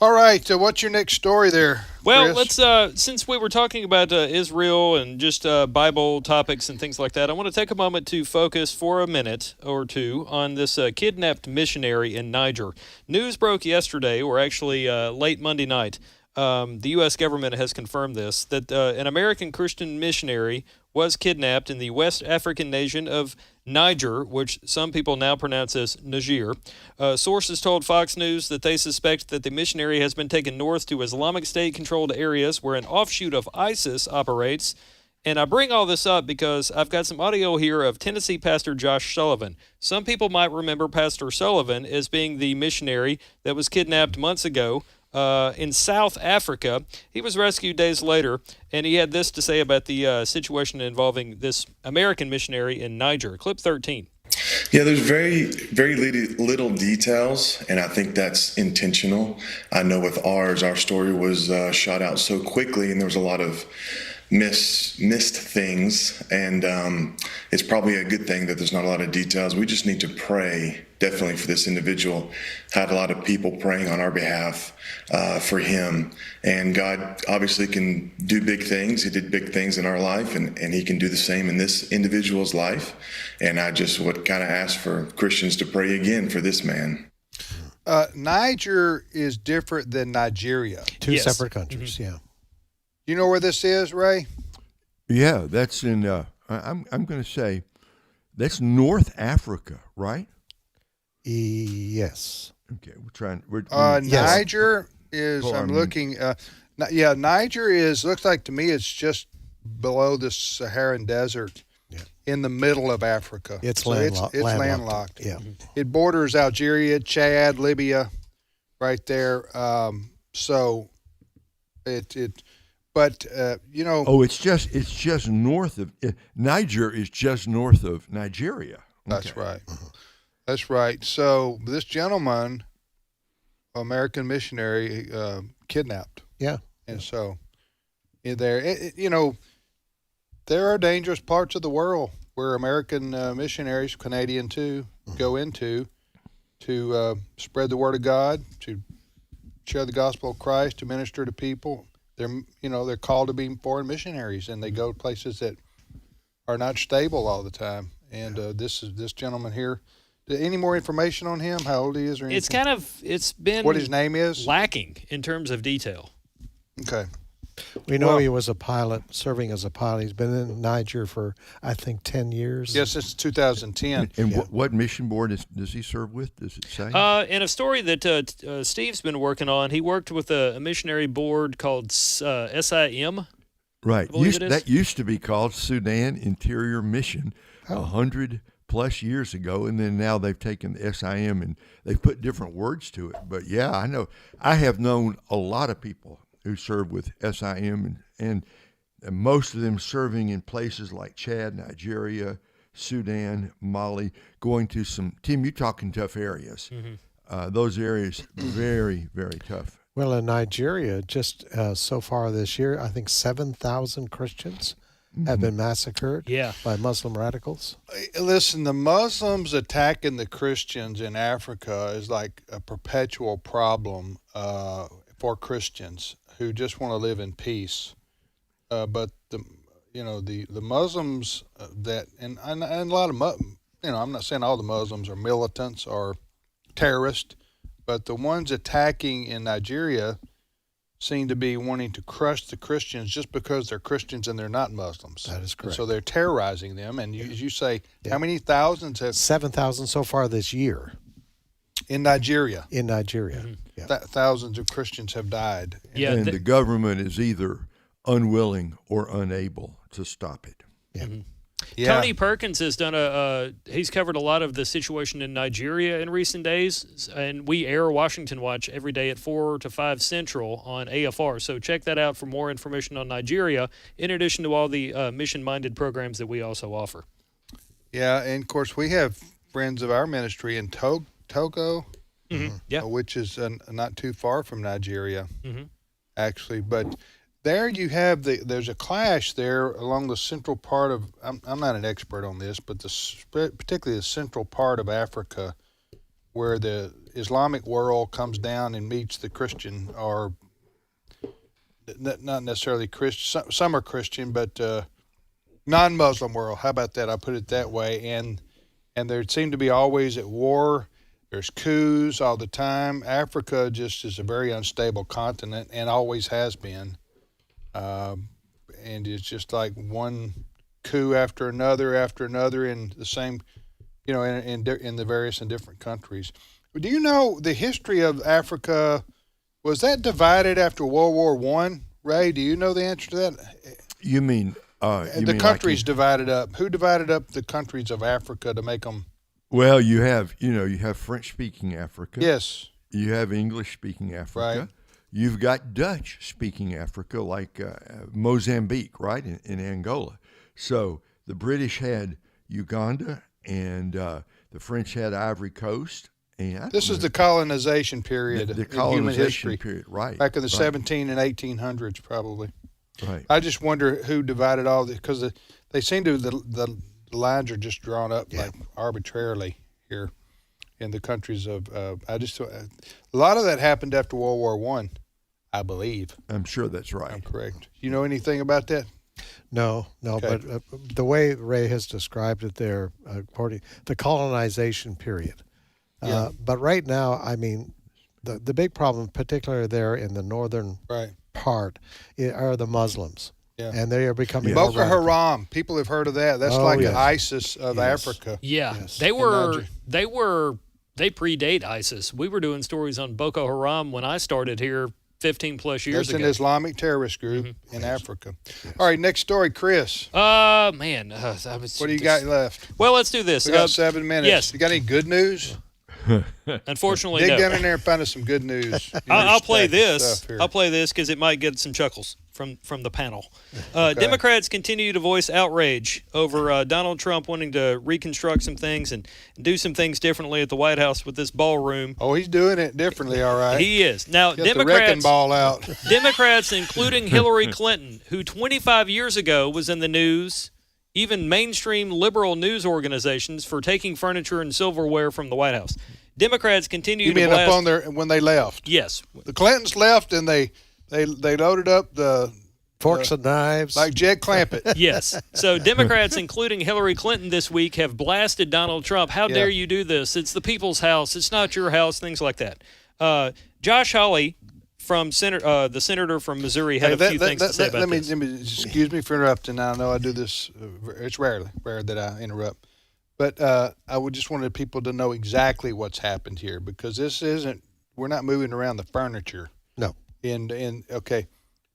All right, so what's your next story there, Well, Chris? let's since we were talking about Israel and just Bible topics and things like that, I want to take a moment to focus for a minute or two on this kidnapped missionary in Niger. News broke yesterday, or actually late Monday night. The U.S. government has confirmed this, that an American Christian missionary was kidnapped in the West African nation of Niger, which some people now pronounce as Niger. Sources told Fox News that they suspect that the missionary has been taken north to Islamic State-controlled areas where an offshoot of ISIS operates, And I bring all this up because I've got some audio here of Tennessee pastor Josh Sullivan. Some people might remember Pastor Sullivan as being the missionary that was kidnapped months ago in South Africa. He was rescued days later, and he had this to say about the situation involving this American missionary in Niger. Clip 13. Yeah, there's very little details, and I think that's intentional. I know with ours, our story was shot out so quickly, and there was a lot of missed things, and it's probably a good thing that there's not a lot of details. We just need to pray, definitely, for this individual. Had a lot of people praying on our behalf for him, and God obviously can do big things. He did big things in our life, and he can do the same in this individual's life, and I just would kind of ask for Christians to pray again for this man. Niger is different than Nigeria. Two separate countries, yeah. You know where this is, Ray? Yeah, that's in. I'm going to say that's North Africa, right? Yes. Okay, we're trying. Niger is. I'm looking. Niger looks like to me it's just below the Saharan Desert, in the middle of Africa. It's landlocked. It's landlocked. Yeah. It borders Algeria, Chad, Libya, right there. But it's just north of Niger is just north of Nigeria. That's right. That's right. So this gentleman, American missionary, kidnapped. Yeah. And so there are dangerous parts of the world where American missionaries, Canadian too, go into to spread the word of God, to share the gospel of Christ, to minister to people. They're called to be foreign missionaries, and they go places that are not stable all the time. And this gentleman here. Any more information on him? How old he is, or anything? It's been what his name is lacking in terms of detail. Okay. We know he was a pilot, serving as a pilot. He's been in Niger for, I think, 10 years. Yes, it's 2010. And what mission board does he serve with? Does it say? In a story that Steve's been working on, he worked with a missionary board called SIM. Right. That used to be called Sudan Interior Mission 100+ years ago, and then now they've taken the SIM and they've put different words to it. But yeah, I know. I have known a lot of people who serve with SIM, and most of them serving in places like Chad, Nigeria, Sudan, Mali, going to some, Tim, you're talking tough areas. Those areas, very, very tough. Well, in Nigeria, just so far this year, I think 7,000 Christians have been massacred by Muslim radicals. Listen, the Muslims attacking the Christians in Africa is like a perpetual problem for Christians who just want to live in peace, but the Muslims that and a lot of I'm not saying all the Muslims are militants or terrorists, but the ones attacking in Nigeria seem to be wanting to crush the Christians just because they're Christians and they're not Muslims. That is correct. And so they're terrorizing them, and as you say, how many thousands have 7,000 so far this year in Nigeria? In Nigeria. Thousands of Christians have died. And the government is either unwilling or unable to stop it. Tony Perkins has done he's covered a lot of the situation in Nigeria in recent days, and we air Washington Watch every day at 4 to 5 Central on AFR. So check that out for more information on Nigeria, in addition to all the mission-minded programs that we also offer. Yeah, and of course we have friends of our ministry in Togo, which is not too far from Nigeria, actually. But there you have there's a clash there along the central part of. I'm not an expert on this, but particularly the central part of Africa, where the Islamic world comes down and meets the Christian, or not necessarily Christian. Some are Christian, but non-Muslim world. How about that? I put it that way. And they seem to be always at war. There's coups all the time. Africa just is a very unstable continent and always has been. And it's just like one coup after another in the same, in the various and different countries. Do you know the history of Africa? Was that divided after World War I? Ray, do you know the answer to that? You mean The countries divided up. Who divided up the countries of Africa to make them? Well, you have French-speaking Africa. Yes. You have English-speaking Africa. Right. You've got Dutch-speaking Africa, like Mozambique, right, in Angola. So the British had Uganda, and the French had Ivory Coast. And this is the colonization period the in human history. Period, right. Back in the 17 and 1800s, probably. Right. I just wonder who divided all this, because they seem to, the lines are just drawn up like arbitrarily here in the countries of, a lot of that happened after World War I, I believe. I'm sure that's right. I'm correct. You know anything about that? No, Okay. but the way Ray has described it there, according the colonization period. But right now, I mean, the big problem, particularly there in the northern part, are the Muslims. Yeah. And they are becoming Boko more radical. Haram. People have heard of that. That's like the ISIS of Africa. Yeah, Yes. they predate ISIS. We were doing stories on Boko Haram when I started here 15 plus years That's ago. an Islamic terrorist group in Africa. All right, next story, Chris. What What do you got left? Well, let's do this. We got 7 minutes. Yes. You got any good news? Unfortunately, Dig no. down in there and find us some good news. I'll play this. Stuff here. I'll play this because it might get some chuckles from the panel. Democrats continue to voice outrage over Donald Trump wanting to reconstruct some things and do some things differently at the White House with this ballroom. Oh, he's doing it differently, all right. He is. Now, Get the wrecking ball out. Democrats, including Hillary Clinton, who 25 years ago was in the news, even mainstream liberal news organizations, for taking furniture and silverware from the White House. Democrats continue You to mean blast. up on there when they left? Yes. The Clintons left and they loaded up the forks and knives like Jed Clampett. Yes. So Democrats, including Hillary Clinton this week, have blasted Donald Trump. How dare you do this? It's the people's house. It's not your house. Things like that. Josh Hawley, from the senator from Missouri, had a few things to say about this. Let me excuse me for interrupting. I know I do this. It's rare that I interrupt. But I would just wanted people to know exactly what's happened here, because we're not moving around the furniture. No. Okay,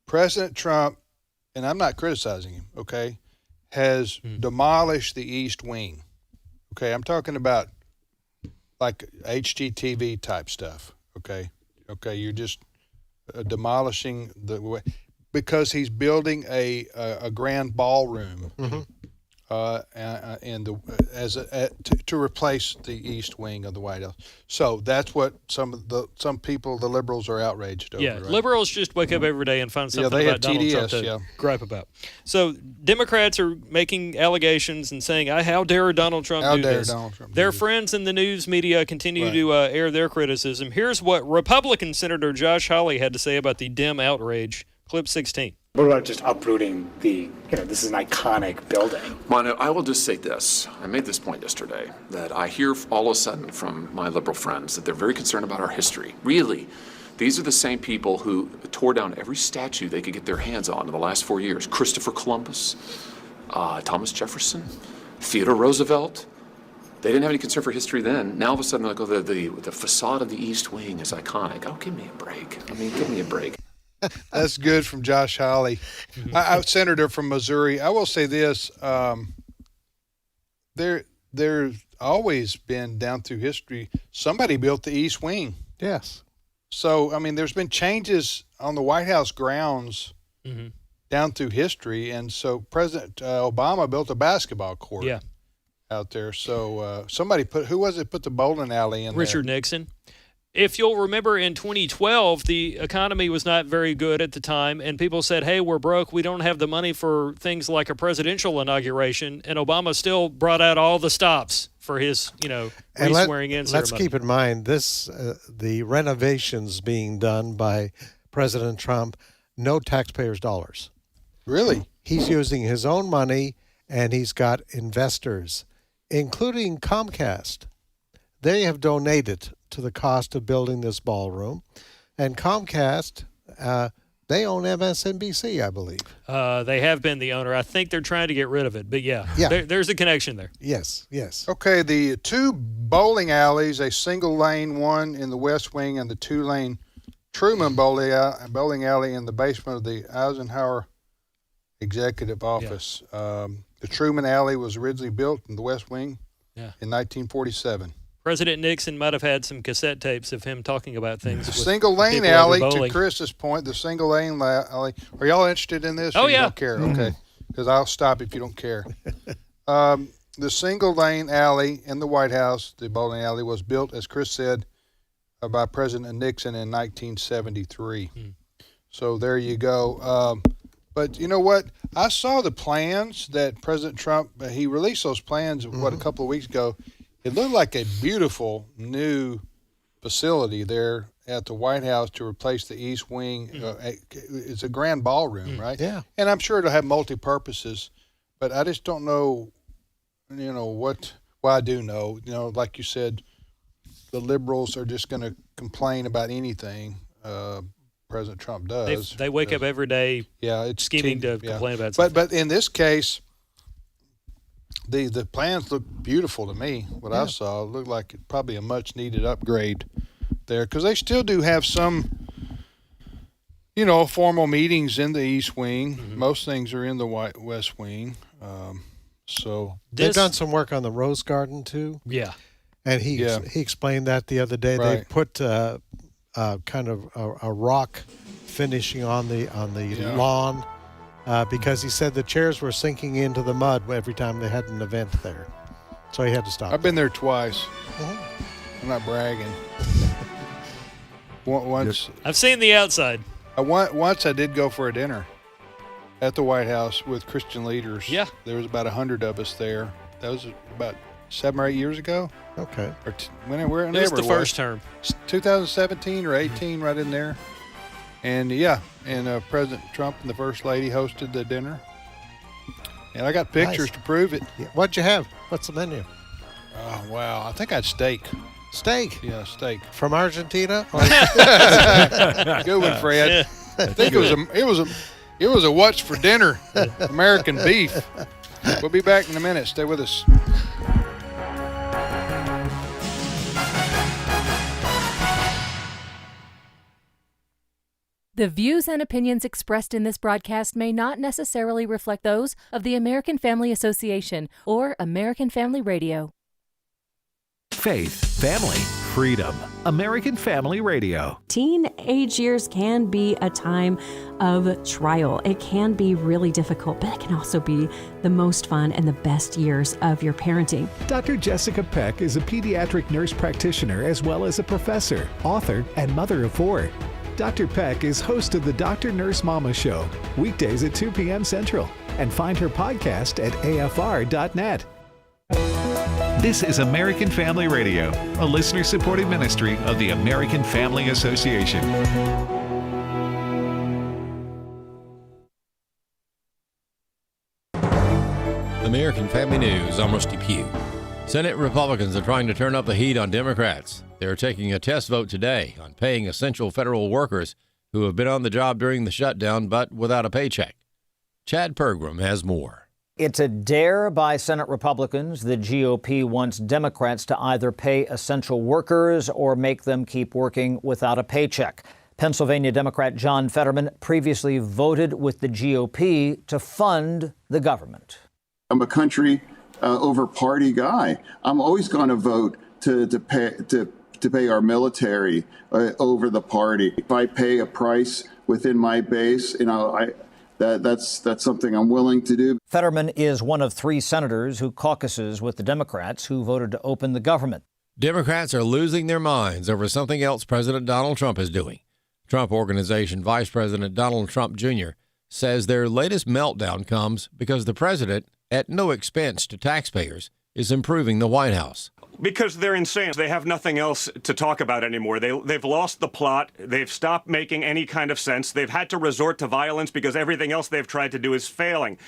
President Trump, and I'm not criticizing him, okay, has demolished the East Wing. Okay, I'm talking about like HGTV type stuff. Okay, you're just demolishing because he's building a grand ballroom. Mm-hmm. To replace the East Wing of the White House. So that's what some people, the liberals, are outraged over. Yeah, right? liberals just wake up every day and find something they about have Donald TDS, Trump to gripe about. So Democrats are making allegations and saying, how dare Donald Trump do this? Their friends in the news media continue to air their criticism. Here's what Republican Senator Josh Hawley had to say about the Dem outrage. Clip 16. What about just uprooting this is an iconic building? Mono, I will just say this. I made this point yesterday, that I hear all of a sudden from my liberal friends that they're very concerned about our history. Really, these are the same people who tore down every statue they could get their hands on in the last 4 years. Christopher Columbus, Thomas Jefferson, Theodore Roosevelt. They didn't have any concern for history then. Now all of a sudden, they're like, the facade of the East Wing is iconic. Oh, give me a break. Give me a break. That's good from Josh Hawley, senator from Missouri. I will say this: there's always been down through history. Somebody built the East Wing. Yes. So there's been changes on the White House grounds down through history, and so President Obama built a basketball court out there. So somebody put the bowling alley in Richard Nixon. If you'll remember, in 2012, the economy was not very good at the time, and people said, hey, we're broke. We don't have the money for things like a presidential inauguration, and Obama still brought out all the stops for his, swearing in ceremony. Let's keep in mind the renovations being done by President Trump, no taxpayers' dollars. Really? He's using his own money, and he's got investors, including Comcast. They have donated to the cost of building this ballroom. And Comcast, they own MSNBC, I believe. They have been the owner. I think they're trying to get rid of it. But there's a connection there. Yes. Okay, the two bowling alleys, a single lane one in the West Wing and the 2-lane Truman bowling alley in the basement of the Eisenhower executive office. The Truman Alley was originally built in the West Wing in 1947. President Nixon might have had some cassette tapes of him talking about things. The with single lane people over alley, to bowling. Chris's point, the single lane alley. Are y'all interested in this? Oh, or you yeah. don't care? Okay. Because I'll stop if you don't care. The single lane alley in the White House, the bowling alley, was built, as Chris said, by President Nixon in 1973. So there you go. But you know what? I saw the plans that President Trump, he released those plans, a couple of weeks ago. It looked like a beautiful new facility there at the White House to replace the East Wing. It's a grand ballroom, right? Yeah. And I'm sure it'll have multi-purposes, but I just don't know, what, well, I do know, like you said, the liberals are just going to complain about anything President Trump does. They wake up every day scheming to complain about something. But in this case, the plans look beautiful to me. What I saw, it looked like probably a much needed upgrade there, because they still do have some, formal meetings in the East Wing. Most things are in the West Wing. So they've done some work on the Rose Garden too. Yeah, and he explained that the other day. They put kind of a rock finishing on the lawn. Because he said the chairs were sinking into the mud every time they had an event there. So he had to stop. I've been there twice. I'm not bragging. Once I've seen the outside. Once I did go for a dinner at the White House with Christian leaders. Yeah. There was about 100 of us there. That was about 7 or 8 years ago. Okay. Or whenever it was the first term. 2017 or 18, right in there. And President Trump and the First Lady hosted the dinner. And I got pictures to prove it. Yeah. What'd you have? What's the menu? Oh, wow. I think I had steak. Steak? Yeah, steak. From Argentina? Good one, Fred. I think it was a what's for dinner, American beef. We'll be back in a minute. Stay with us. The views and opinions expressed in this broadcast may not necessarily reflect those of the American Family Association or American Family Radio. Faith, family, freedom. American Family Radio. Teenage years can be a time of trial. It can be really difficult, but it can also be the most fun and the best years of your parenting. Dr. Jessica Peck is a pediatric nurse practitioner as well as a professor, author, and mother of 4. Dr. Peck is host of the Dr. Nurse Mama Show, weekdays at 2 p.m. Central, and find her podcast at afr.net. This is American Family Radio, a listener-supported ministry of the American Family Association. American Family News, I'm Rusty Pugh. Senate Republicans are trying to turn up the heat on Democrats. They're taking a test vote today on paying essential federal workers who have been on the job during the shutdown but without a paycheck. Chad Pergram has more. It's a dare by Senate Republicans. The GOP wants Democrats to either pay essential workers or make them keep working without a paycheck. Pennsylvania Democrat John Fetterman previously voted with the GOP to fund the government. I'm a country over party guy. I'm always going to vote to pay our military over the party. If I pay a price within my base, that's something I'm willing to do. Fetterman is one of 3 senators who caucuses with the Democrats who voted to open the government. Democrats are losing their minds over something else President Donald Trump is doing. Trump Organization Vice President Donald Trump Jr. says their latest meltdown comes because the president, at no expense to taxpayers, is improving the White House. Because they're insane. They have nothing else to talk about anymore. They've lost the plot. They've stopped making any kind of sense. They've had to resort to violence because everything else they've tried to do is failing.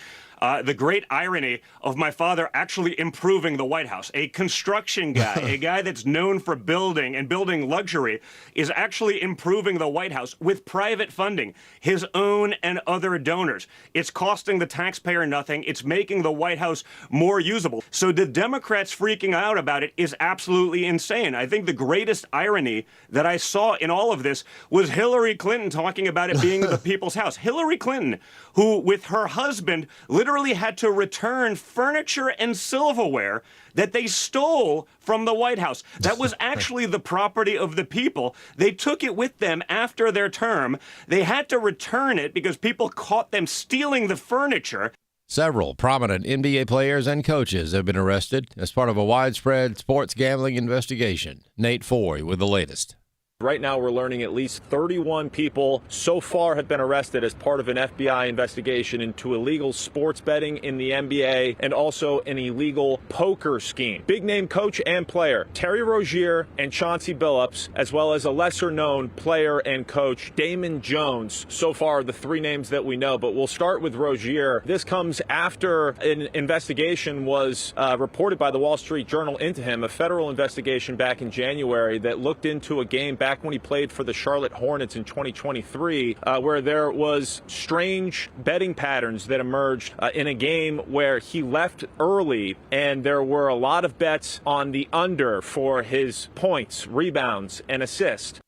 the great irony of my father actually improving the White House. A construction guy, a guy that's known for building and building luxury, is actually improving the White House with private funding, his own and other donors. It's costing the taxpayer nothing. It's making the White House more usable. So the Democrats freaking out about it is absolutely insane. I think the greatest irony that I saw in all of this was Hillary Clinton talking about it being the people's house. Hillary Clinton, who with her husband literally had to return furniture and silverware that they stole from the White House. That was actually the property of the people. They took it with them after their term. They had to return it because people caught them stealing the furniture. Several prominent NBA players and coaches have been arrested as part of a widespread sports gambling investigation. Nate Foy with the latest. Right now, we're learning at least 31 people so far have been arrested as part of an FBI investigation into illegal sports betting in the NBA and also an illegal poker scheme. Big-name coach and player Terry Rozier and Chauncey Billups, as well as a lesser-known player and coach Damon Jones. So far, the three names that we know, but we'll start with Rozier. This comes after an investigation was reported by the Wall Street Journal into him, a federal investigation back in January that looked into a game back when he played for the Charlotte Hornets in 2023, where there was strange betting patterns that emerged in a game where he left early, and there were a lot of bets on the under for his points, rebounds, and assists.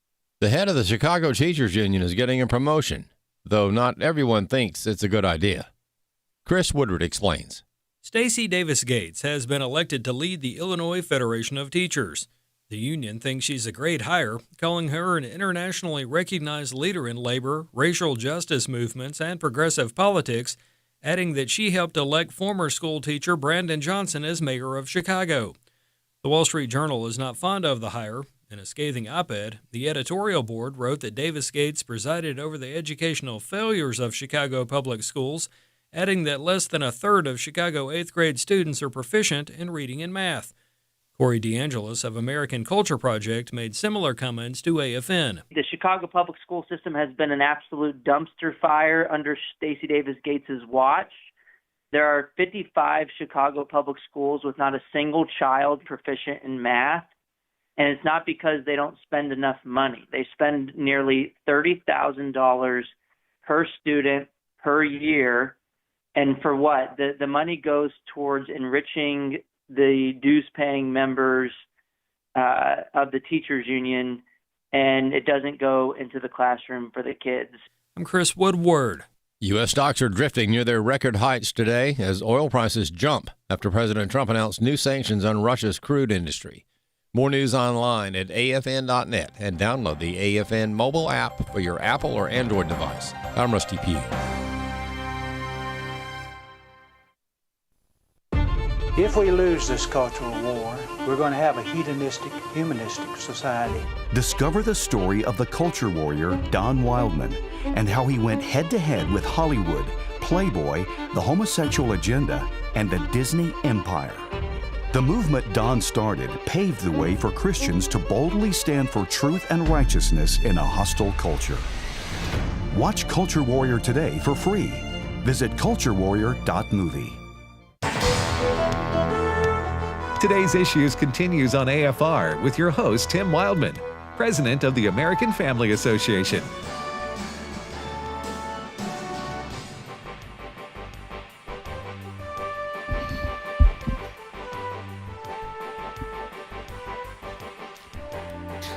The head of the Chicago Teachers Union is getting a promotion, though not everyone thinks it's a good idea. Chris Woodward explains. Stacey Davis Gates has been elected to lead the Illinois Federation of Teachers. The union thinks she's a great hire, calling her an internationally recognized leader in labor, racial justice movements, and progressive politics, adding that she helped elect former school teacher Brandon Johnson as mayor of Chicago. The Wall Street Journal is not fond of the hire. In a scathing op-ed, the editorial board wrote that Davis Gates presided over the educational failures of Chicago public schools, adding that less than a third of Chicago 8th grade students are proficient in reading and math. Corey DeAngelis of American Culture Project made similar comments to AFN. The Chicago public school system has been an absolute dumpster fire under Stacey Davis Gates' watch. There are 55 Chicago public schools with not a single child proficient in math, and it's not because they don't spend enough money. They spend nearly $30,000 per student per year, and for what? The money goes towards enriching the dues-paying members of the teachers union, and it doesn't go into the classroom for the kids. I'm Chris Woodward. U.S. stocks are drifting near their record heights today as oil prices jump after President Trump announced new sanctions on Russia's crude industry. More news online at afn.net and download the AFN mobile app for your Apple or Android device. I'm Rusty Pugh. If we lose this cultural war, we're going to have a hedonistic, humanistic society. Discover the story of the culture warrior Don Wildmon and how he went head-to-head with Hollywood, Playboy, the homosexual agenda, and the Disney empire. The movement Don started paved the way for Christians to boldly stand for truth and righteousness in a hostile culture. Watch Culture Warrior today for free. Visit culturewarrior.movie. Today's Issues continues on AFR with your host, Tim Wildmon, president of the American Family Association.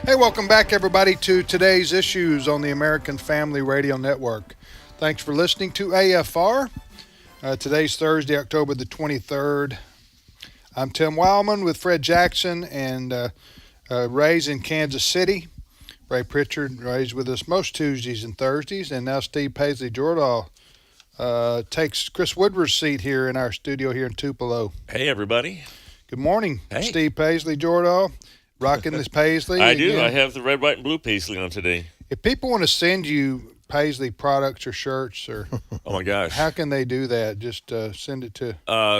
Hey, welcome back, everybody, to Today's Issues on the American Family Radio Network. Thanks for listening to AFR. Today's Thursday, October the 23rd. I'm Tim Wildmon with Fred Jackson and Ray's in Kansas City. Ray Pritchard, Ray's with us most Tuesdays and Thursdays, and now Steve Paisley-Jordahl takes Chris Woodward's seat here in our studio here in Tupelo. Hey, everybody. Good morning, Hey. Steve Paisley-Jordahl. Rocking this Paisley. I do. again. I have the red, white, and blue Paisley on today. If people want to send you Paisley products or shirts or Oh my gosh! How can they do that? Just send it to.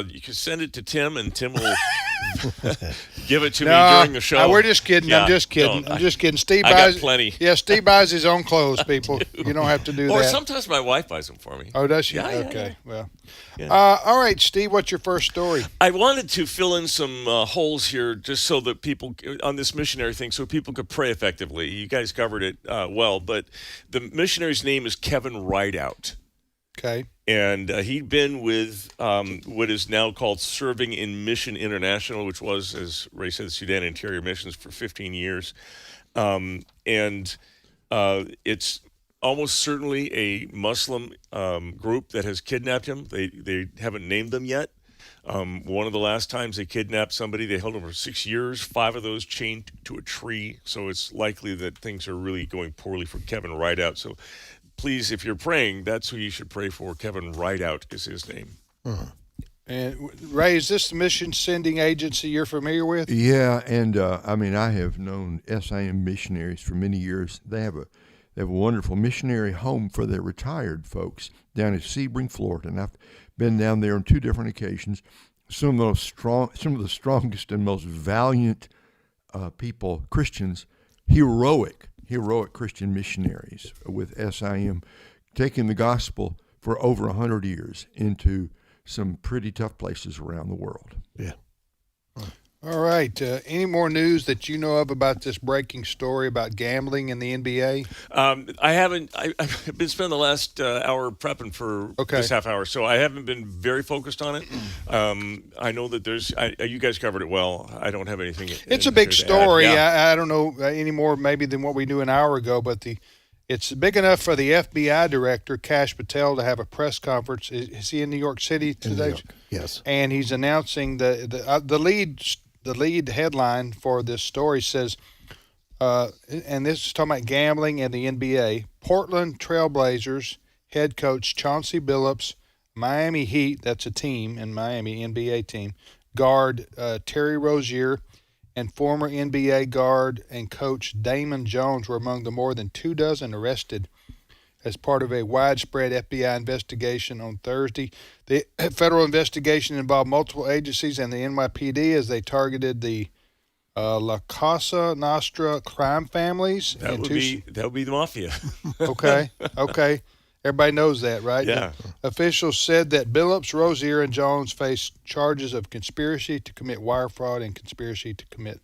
You can send it to Tim, and Tim will give it to me No, during the show. we're just kidding. Yeah, I'm just kidding. no, I'm just kidding. Steve I buys got plenty. Yeah, Steve buys his own clothes. People, you don't have to do Or that. sometimes my wife buys them for me. Oh, does she? Yeah, Okay. yeah. Well. Yeah. All right, Steve. What's your first story? I wanted to fill in some holes here just so that people, on this missionary thing, so people could pray effectively. You guys covered it well, but the missionary's name is Kevin Rideout. Okay. And he'd been with what is now called Serving in Mission International, which was, as Ray said, the Sudan Interior Missions for 15 years. It's almost certainly a Muslim group that has kidnapped him. They haven't named them yet. One of the last times they kidnapped somebody, they held him for 6 years, 5 of those chained to a tree. So it's likely that things are really going poorly for Kevin Rideout. So please, if you're praying, that's who you should pray for. Kevin Rideout is his name. And Ray, is this the mission sending agency you're familiar with? Yeah, and I have known SIM missionaries for many years. They have a wonderful missionary home for their retired folks down in Sebring, Florida, and I've been down there on 2 different occasions. Some of the strongest and most valiant people, Christians, heroic Christian missionaries with SIM, taking the gospel for over 100 years into some pretty tough places around the world. Yeah. All right. Any more news that you know of about this breaking story about gambling in the NBA? I haven't. I've been spending the last hour prepping for this half hour, so I haven't been very focused on it. I know that there's. You guys covered it well. I don't have anything. It's a big story. Yeah. I don't know any more maybe than what we knew an hour ago, but it's big enough for the FBI director, Kash Patel, to have a press conference. Is he in New York City today? In New York, yes. And he's announcing the lead headline for this story says, and this is talking about gambling and the NBA, Portland Trailblazers head coach Chauncey Billups, Miami Heat, that's a team in Miami, NBA team, guard Terry Rozier, and former NBA guard and coach Damon Jones were among the more than 24 arrested as part of a widespread FBI investigation on Thursday. The federal investigation involved multiple agencies and the NYPD as they targeted the La Cosa Nostra crime families. That would be the mafia. Okay. Everybody knows that, right? Yeah. The officials said that Billups, Rozier, and Jones face charges of conspiracy to commit wire fraud and conspiracy to commit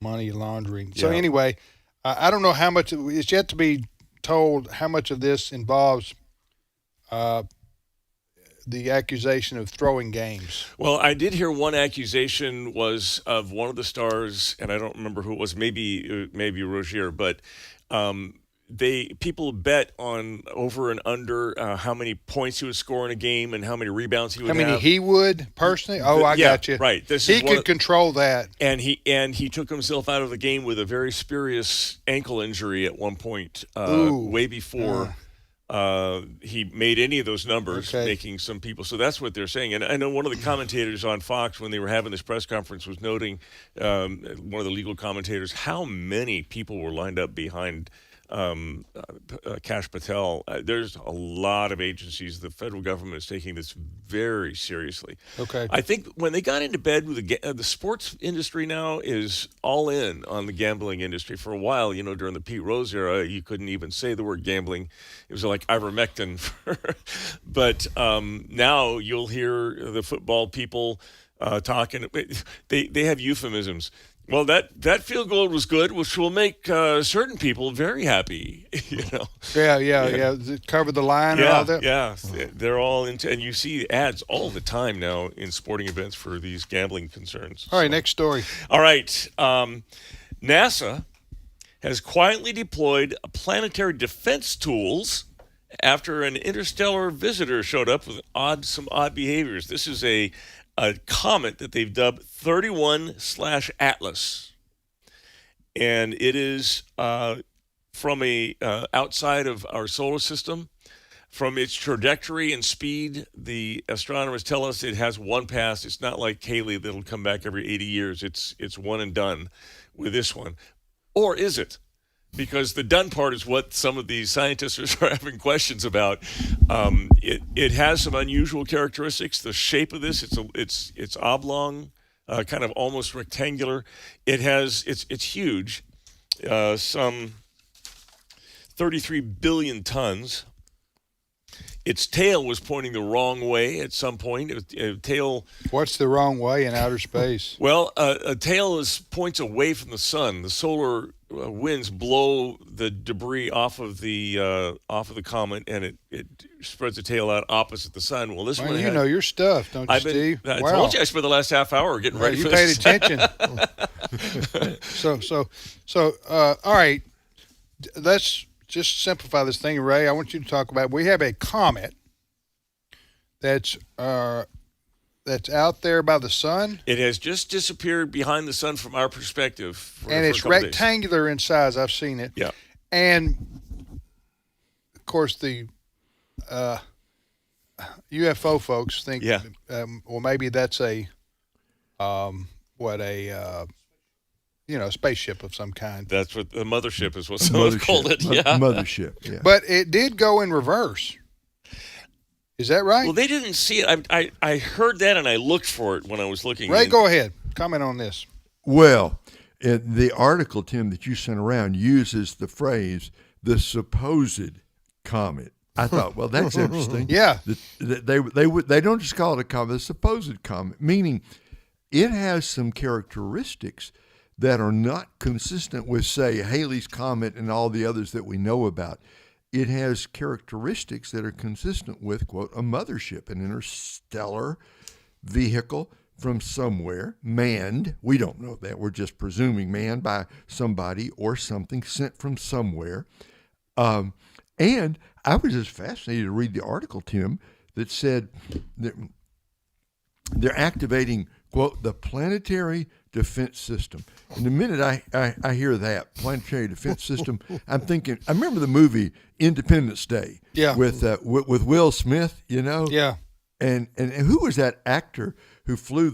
money laundering. So anyway, I don't know how much it's yet to be told how much of this involves the accusation of throwing games. Well, I did hear one accusation was of one of the stars, and I don't remember who it was. Maybe Rozier, but people bet on over and under how many points he would score in a game and how many rebounds he would have. How many he would personally? Oh, I got you. Right. He could control that. And he took himself out of the game with a very spurious ankle injury at one point, way before he made any of those numbers, making some people. So that's what they're saying. And I know one of the commentators on Fox, when they were having this press conference, was noting, one of the legal commentators, how many people were lined up behind Kash Patel. There's a lot of agencies. The federal government is taking this very seriously. Okay. I think when they got into bed with the sports industry now is all in on the gambling industry. For a while, during the Pete Rose era, you couldn't even say the word gambling. It was like ivermectin. But now you'll hear the football people talking. They have euphemisms. Well, that field goal was good, which will make certain people very happy. Yeah. Cover the line and all that. Yeah, they're all into, and you see ads all the time now in sporting events for these gambling concerns. All right, next story. All right, NASA has quietly deployed planetary defense tools after an interstellar visitor showed up with some odd behaviors. This is a comet that they've dubbed 31/Atlas, and it is from outside of our solar system. From its trajectory and speed, the astronomers tell us it has one pass. It's not like Halley that'll come back every 80 years. It's one and done with this one. Or is it? because the done part is what some of these scientists are having questions about. It has some unusual characteristics. The shape of this, it's oblong, kind of almost rectangular. It's huge, some 33 billion tons. Its tail was pointing the wrong way at some point. Tail. What's the wrong way in outer space? Well, a tail points away from the sun. The solar winds blow the debris off of the comet, and it spreads the tail out opposite the sun. Well, this one, you know your stuff, don't you, Steve? I told you I spent the last half hour getting ready for this. You paid attention. So, all right. Let's just simplify this thing, Ray. I want you to talk about. We have a comet that's out there by the sun. It has just disappeared behind the sun from our perspective. And it's rectangular in size. I've seen it. Yeah. And, of course, the UFO folks think, well, maybe that's a spaceship of some kind. That's what the mothership is. What someone called it. Yeah, mothership. Yeah. But it did go in reverse. Is that right? Well, they didn't see it. I heard that and I looked for it when I was looking. Ray, go ahead. Comment on this. Well, the article, Tim, that you sent around uses the phrase "the supposed comet." I thought, well, that's interesting. Yeah. They don't just call it a comet; the supposed comet, meaning it has some characteristics that are not consistent with, say, Halley's Comet and all the others that we know about. It has characteristics that are consistent with, quote, a mothership, an interstellar vehicle from somewhere, manned. We don't know that. We're just presuming manned by somebody or something sent from somewhere. And I was just fascinated to read the article, Tim, that said that they're activating, quote, the planetary defense system. And the minute I hear that, planetary defense system, I'm thinking, I remember the movie Independence Day. Yeah. With Will Smith, you know? Yeah. And who was that actor who flew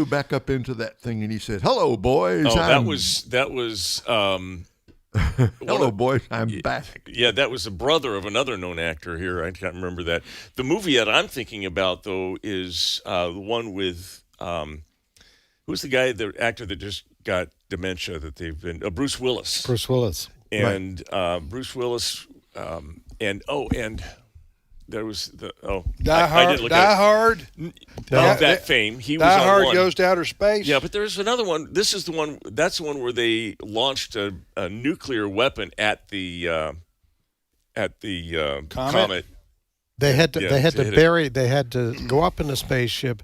back up into that thing and he said, "Hello, boys." Oh, that was Hello, boys, I'm back. Yeah, that was the brother of another known actor here. I can't remember that. The movie that I'm thinking about, though, is the one with who's the actor that just got dementia that they've been Bruce Willis. Bruce Willis. And Bruce Willis and there was Die Hard. Of that fame, he was on Die Hard one. Goes to outer space. Yeah, but there's another one. This is the one. That's the one where they launched a nuclear weapon at the comet. They had to go up in a spaceship,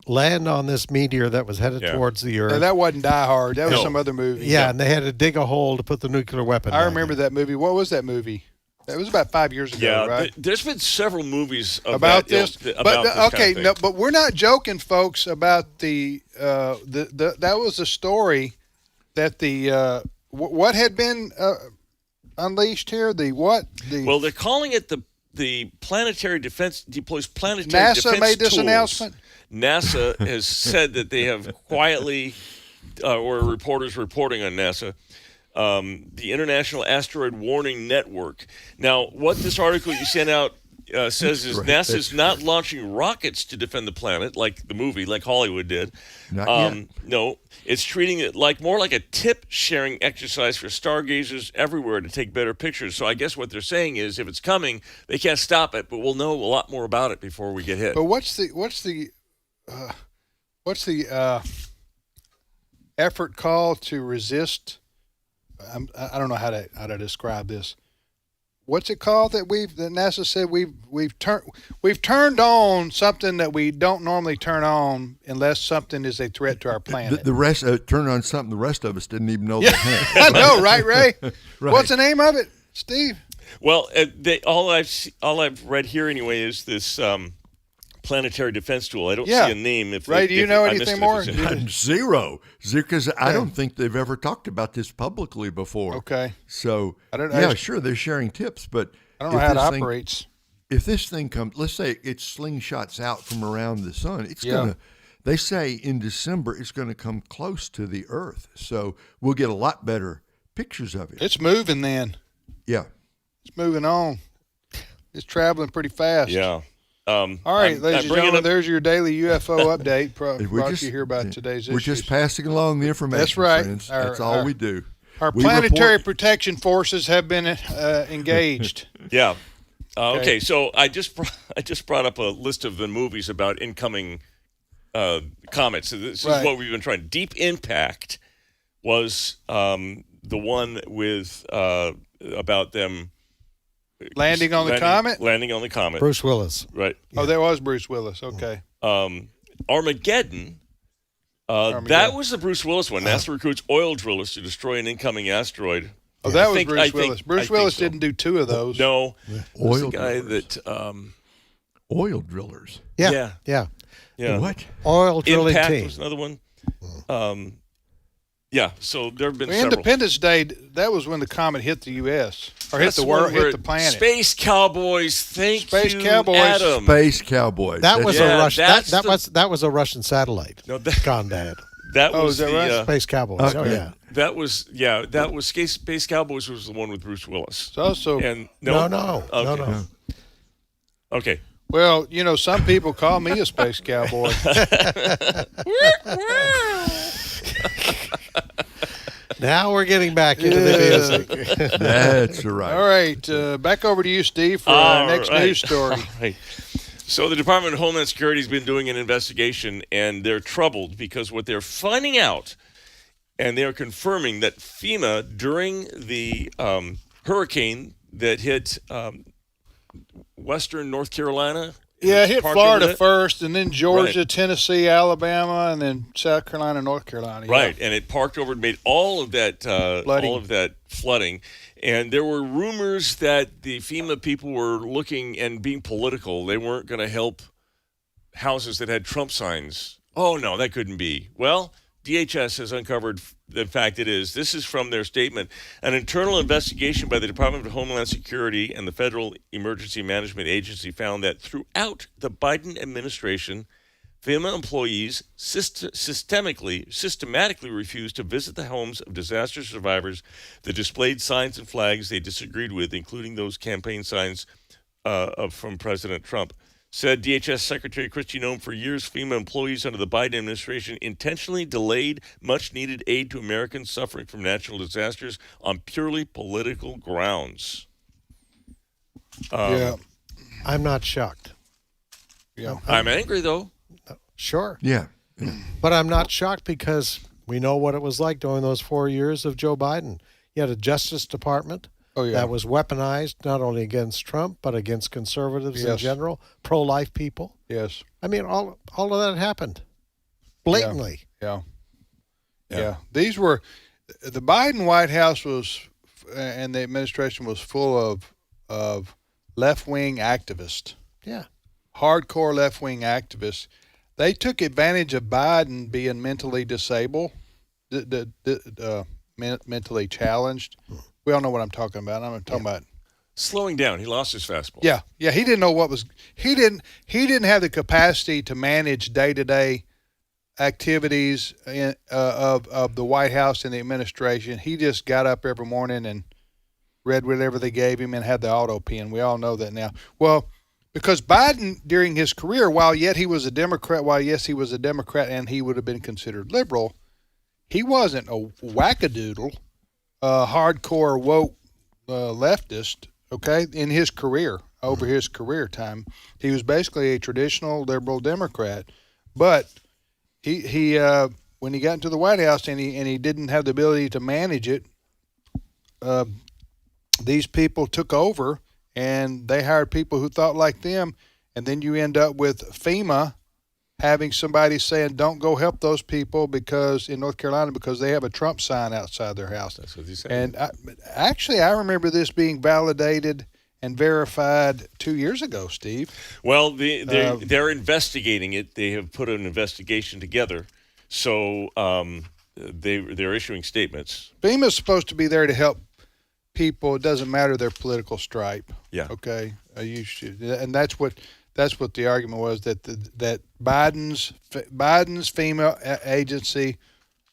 land on this meteor that was headed towards the Earth. And that wasn't Die Hard. That was some other movie. Yeah, and they had to dig a hole to put the nuclear weapon. I remember that movie. What was that movie? It was about 5 years ago, right? There's been several movies about this. But we're not joking, folks. About that was a story that what had been unleashed here. Well, they're calling it the planetary defense deploys planetary NASA defense made this tools. announcement. NASA has said that they have quietly, or reporters reporting on NASA. The International Asteroid Warning Network. Now, what this article you sent out says is NASA's not launching rockets to defend the planet, like the movie, like Hollywood did. Not yet. No, it's treating it more like a tip-sharing exercise for stargazers everywhere to take better pictures. So I guess what they're saying is, if it's coming, they can't stop it, but we'll know a lot more about it before we get hit. But what's the effort called to resist? I don't know how to describe this. What's it called that NASA said we've turned on something that we don't normally turn on unless something is a threat to our planet. The rest turn on something the rest of us didn't even know they had. I know, right, Ray? Right. What's the name of it, Steve? Well, all I've read here anyway is this planetary defense tool. I don't see a name. Ray, do you know anything more? Zero, because I don't think they've ever talked about this publicly before. Okay. So, sure, they're sharing tips, but I don't know how it operates. If this thing comes, let's say it slingshots out from around the sun, They say in December it's going to come close to the Earth, so we'll get a lot better pictures of it. It's moving then. Yeah. It's moving on. It's traveling pretty fast. Yeah. All right, ladies and gentlemen, there's your daily UFO update. Brought to you here about today's issues. We're just passing along the information, That's right. friends. That's all we do. Our planetary protection forces have been engaged. Yeah. Okay, so I just brought up a list of the movies about incoming comets. So this is what we've been trying. Deep Impact was the one with about them landing on the comet. Landing on the comet. Bruce Willis. Right. Oh, that was Bruce Willis. Okay. Armageddon. That was the Bruce Willis one. NASA recruits oil drillers to destroy an incoming asteroid. Oh, that was Bruce Willis. Bruce Willis didn't do two of those. No. Oil the guy drillers. that oil drillers. Yeah. What? Oil drilling Impact team. was another one. Yeah, so there have been several. Independence Day, that was when the comet hit the U.S. or hit the world, hit the planet. Space Cowboys, Space you, Cowboys. Adam. Space Cowboys. That was a Russian. that's That was a Russian satellite. No, that, gone bad. That was is that the right? Space Cowboys. Okay. Oh yeah. That was Space Cowboys was the one with Bruce Willis. It's also And No. Okay. well, you know, some people call me a space cowboy. Now we're getting back into the music. That's right. All right, back over to you, Steve, for our next news story. All right. So the Department of Homeland Security has been doing an investigation, and they're troubled because what they're finding out, and they're confirming that FEMA, during the hurricane that hit western North Carolina. Yeah, it hit parked Florida over it. first, and then Georgia, Right. Tennessee, Alabama, and then South Carolina, North Carolina. Yeah. Right, and it parked over and made all of that flooding. And there were rumors that the FEMA people were looking and being political. They weren't going to help houses that had Trump signs. Oh, no, that couldn't be. Well, DHS has uncovered the fact it is. This is from their statement. An internal investigation by the Department of Homeland Security and the Federal Emergency Management Agency found that throughout the Biden administration, FEMA employees systematically refused to visit the homes of disaster survivors that displayed signs and flags they disagreed with, including those campaign signs from President Trump. Said DHS Secretary Kristi Noem, for years, FEMA employees under the Biden administration intentionally delayed much-needed aid to Americans suffering from natural disasters on purely political grounds. Yeah. I'm not shocked. Yeah. I'm angry, though. Sure. Yeah. But I'm not shocked because we know what it was like during those 4 years of Joe Biden. You had a Justice Department that was weaponized not only against Trump, but against conservatives in general, pro-life people. Yes. I mean, all of that happened blatantly. Yeah. These were the Biden White House was, and the administration was full of left-wing activists. Yeah. Hardcore left-wing activists. They took advantage of Biden being mentally disabled, mentally challenged. We all know what I'm talking about. I'm talking about slowing down. He lost his fastball. Yeah. He didn't know what was. He didn't have the capacity to manage day-to-day activities of the White House and the administration. He just got up every morning and read whatever they gave him and had the auto pen. We all know that now. Well, because Biden, during his career, while he was a Democrat and he would have been considered liberal, he wasn't a wackadoodle, hardcore woke leftist, okay, in his career, over his career time. He was basically a traditional liberal Democrat. But he when he got into the White House and he didn't have the ability to manage it, these people took over and they hired people who thought like them, and then you end up with FEMA having somebody saying, don't go help those people because in North Carolina because they have a Trump sign outside their house. That's what he said. And I remember this being validated and verified 2 years ago, Steve. Well, they're investigating it. They have put an investigation together. So they're issuing statements. FEMA's supposed to be there to help people. It doesn't matter their political stripe. Yeah. Okay. You should, and that's what that's what the argument was, that that Biden's FEMA agency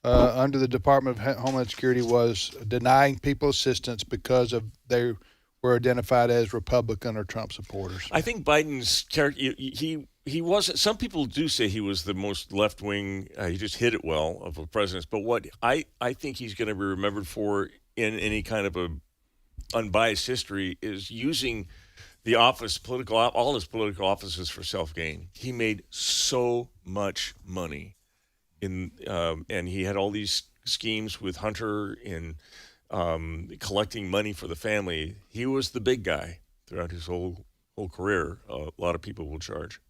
under the Department of Homeland Security was denying people assistance because of they were identified as Republican or Trump supporters. I think Biden's character, he wasn't. Some people do say he was the most left wing. He just hit it well of a president. But what I think he's going to be remembered for in any kind of a unbiased history is using the office, all his political offices for self-gain. He made so much money and he had all these schemes with Hunter in collecting money for the family. He was the big guy throughout his whole career. A lot of people will charge.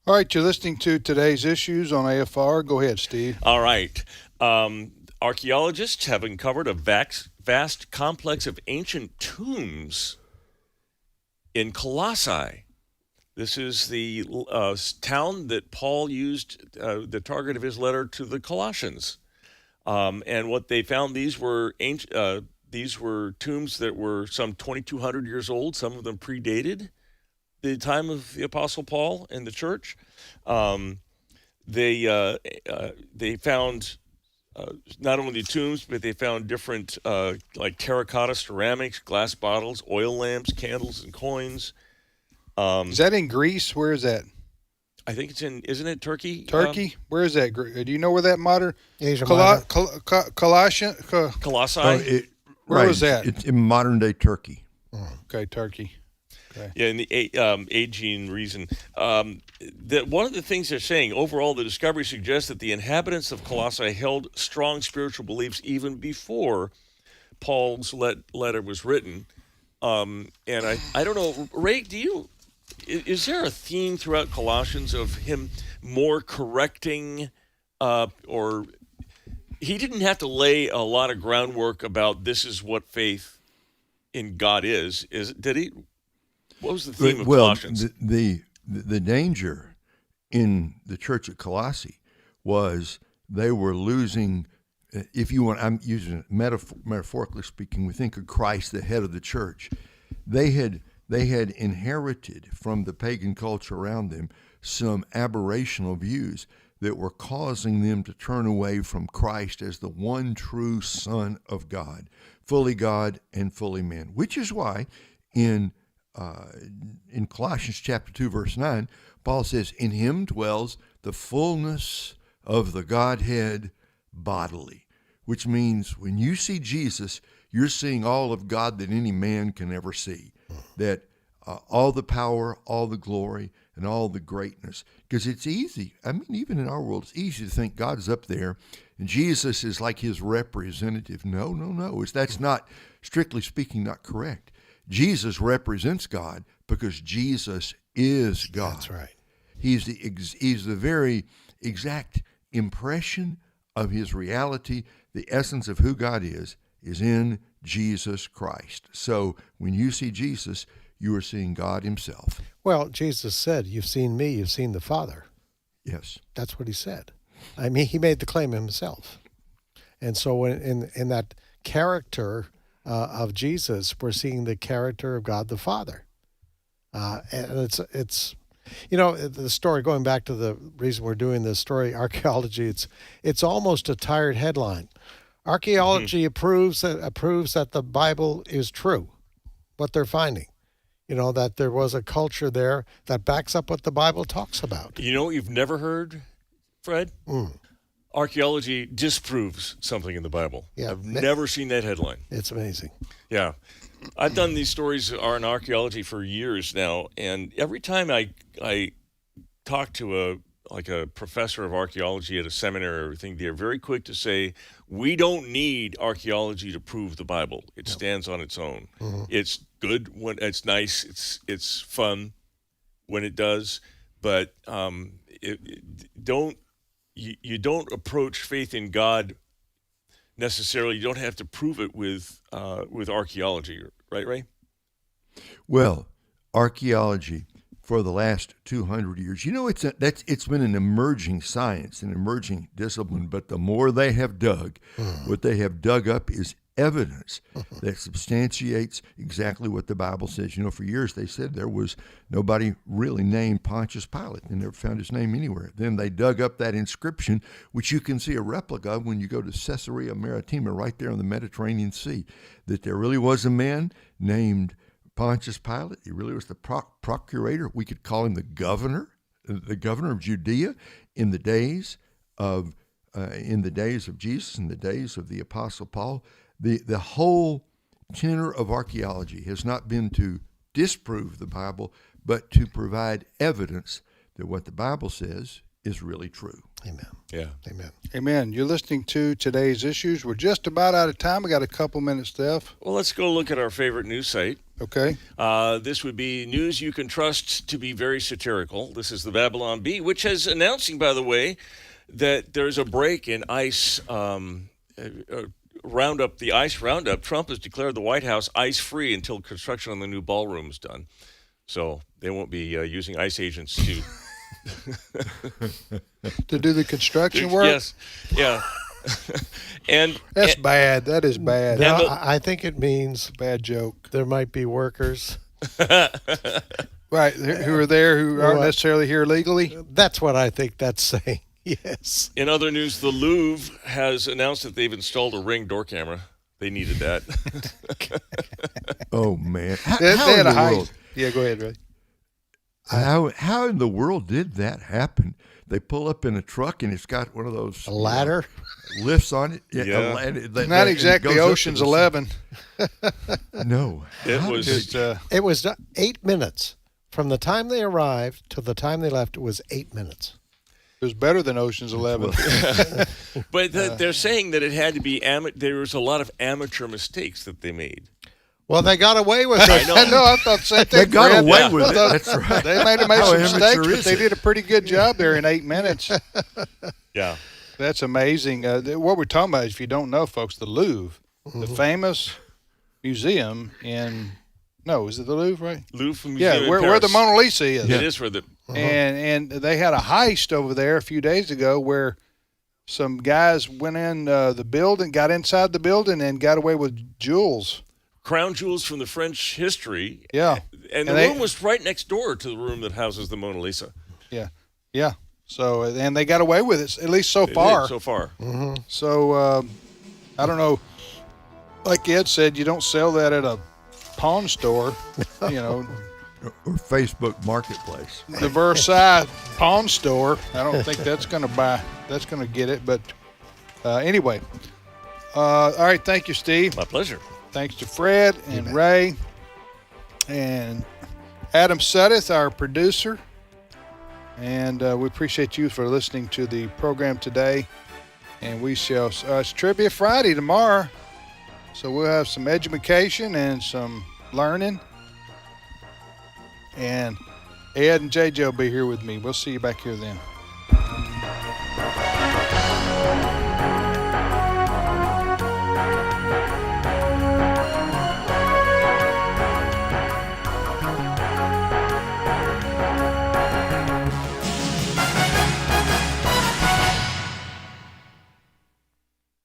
All right, you're listening to Today's Issues on AFR. Go ahead, Steve. All right. Archaeologists have uncovered a vast complex of ancient tombs in Colossae. This is the town that Paul used, the target of his letter to the Colossians. And what they found, these were tombs that were some 2,200 years old. Some of them predated the time of the Apostle Paul and the church. They found not only tombs, but they found different like terracotta ceramics, glass bottles, oil lamps, candles, and coins. Is that in Greece? Where is that? I think it's in, isn't it Turkey? Turkey? Where is that? Do you know where that modern Asia Colossae? Where was that? It's in modern day Turkey. Okay, Turkey. Okay. Yeah, in the Aegean region. One of the things they're saying, overall, the discovery suggests that the inhabitants of Colossae held strong spiritual beliefs even before Paul's letter was written. And I don't know, Ray, is there a theme throughout Colossians of him more correcting, or he didn't have to lay a lot of groundwork about this is what faith in God is, did he? What was the theme of Colossians? The danger in the church at Colossae was they were losing, if you want, I'm using it metaphorically speaking, we think of Christ, the head of the church. They had inherited from the pagan culture around them some aberrational views that were causing them to turn away from Christ as the one true Son of God and fully man, which is why in Colossians chapter 2, verse 9, Paul says, in him dwells the fullness of the Godhead bodily, which means when you see Jesus, you're seeing all of God that any man can ever see, that all the power, all the glory, and all the greatness. Because it's easy. I mean, even in our world, it's easy to think God's up there and Jesus is like his representative. No. That's not, strictly speaking, not correct. Jesus represents God because Jesus is God. That's right. He's the very exact impression of his reality. The essence of who God is in Jesus Christ. So when you see Jesus, you are seeing God himself. Well, Jesus said, you've seen me, you've seen the Father. Yes. That's what he said. I mean, he made the claim himself. And so in that character of Jesus, we're seeing the character of God the Father. And it's the story, going back to the reason we're doing this story, archaeology, it's almost a tired headline. Archaeology approves that the Bible is true, what they're finding. That there was a culture there that backs up what the Bible talks about. You know what you've never heard, Fred? Archaeology disproves something in the Bible. Yeah, I've never seen that headline. It's amazing. Yeah. I've done these stories on archaeology for years now, and every time I talk to a professor of archaeology at a seminary or everything, they're very quick to say, we don't need archaeology to prove the Bible. It stands on its own. Mm-hmm. It's good when it's nice. It's fun when it does, but you don't approach faith in God necessarily. You don't have to prove it with archaeology, right, Ray? Well, archaeology for the last 200 years, it's been an emerging science, an emerging discipline. But the more they have dug, what they have dug up is evidence that substantiates exactly what the Bible says. You know, for years they said there was nobody really named Pontius Pilate. They never found his name anywhere. Then they dug up that inscription, which you can see a replica of when you go to Caesarea Maritima, right there in the Mediterranean Sea, that there really was a man named Pontius Pilate. He really was the procurator. We could call him the governor of Judea in the days of Jesus, in the days of the Apostle Paul. The whole tenor of archaeology has not been to disprove the Bible, but to provide evidence that what the Bible says is really true. Amen. Yeah. Amen. Amen. You're listening to Today's Issues. We're just about out of time. We got a couple minutes left. Well, let's go look at our favorite news site. Okay. This would be news you can trust to be very satirical. This is the Babylon Bee, which is announcing, by the way, that there's a break in ICE roundup. The ICE roundup. Trump has declared the White House ice-free until construction on the new ballroom is done. So they won't be using ICE agents to to do the construction work. Yes. Yeah. And that's bad. That is bad. No, I think it means bad joke. There might be workers. Right, who are there who aren't necessarily here legally? That's what I think that's saying. Yes. In other news, the Louvre has announced that they've installed a Ring door camera. They needed that. Oh, man. They How had in a the height. world? Yeah, go ahead, Ray. How in the world did that happen? They pull up in a truck and it's got one of those ladder lifts on it. Yeah. Not exactly Ocean's 11. No. It was 8 minutes. From the time they arrived to the time they left, it was 8 minutes. It was better than Ocean's 11. But they're saying that it had to be there was a lot of amateur mistakes that they made. Well, they got away with it. I know. I thought the same thing. They got away with it. That's right. They might have made some mistakes, but they it? did a pretty good job there in 8 minutes. Yeah. That's amazing. What we're talking about, if you don't know, folks, the Louvre, the famous museum is it the Louvre, right? Louvre Museum. Yeah, where the Mona Lisa is. It is where the. And they had a heist over there a few days ago where some guys went in the building, got inside the building, and got away with jewels. Crown jewels from the French history. Yeah. And the room was right next door to the room that houses the Mona Lisa. Yeah. Yeah. So, and they got away with it, at least so far. So far. Mm-hmm. So, I don't know. Like Ed said, you don't sell that at a pawn store, Or Facebook Marketplace. The Versailles pawn store. I don't think that's going to get it. But anyway. All right. Thank you, Steve. My pleasure. Thanks to Fred and Ray and Adam Suddeth, our producer. And we appreciate you for listening to the program today. And we shall, it's Trivia Friday tomorrow. So we'll have some education and some learning. And Ed and JJ will be here with me. We'll see you back here then.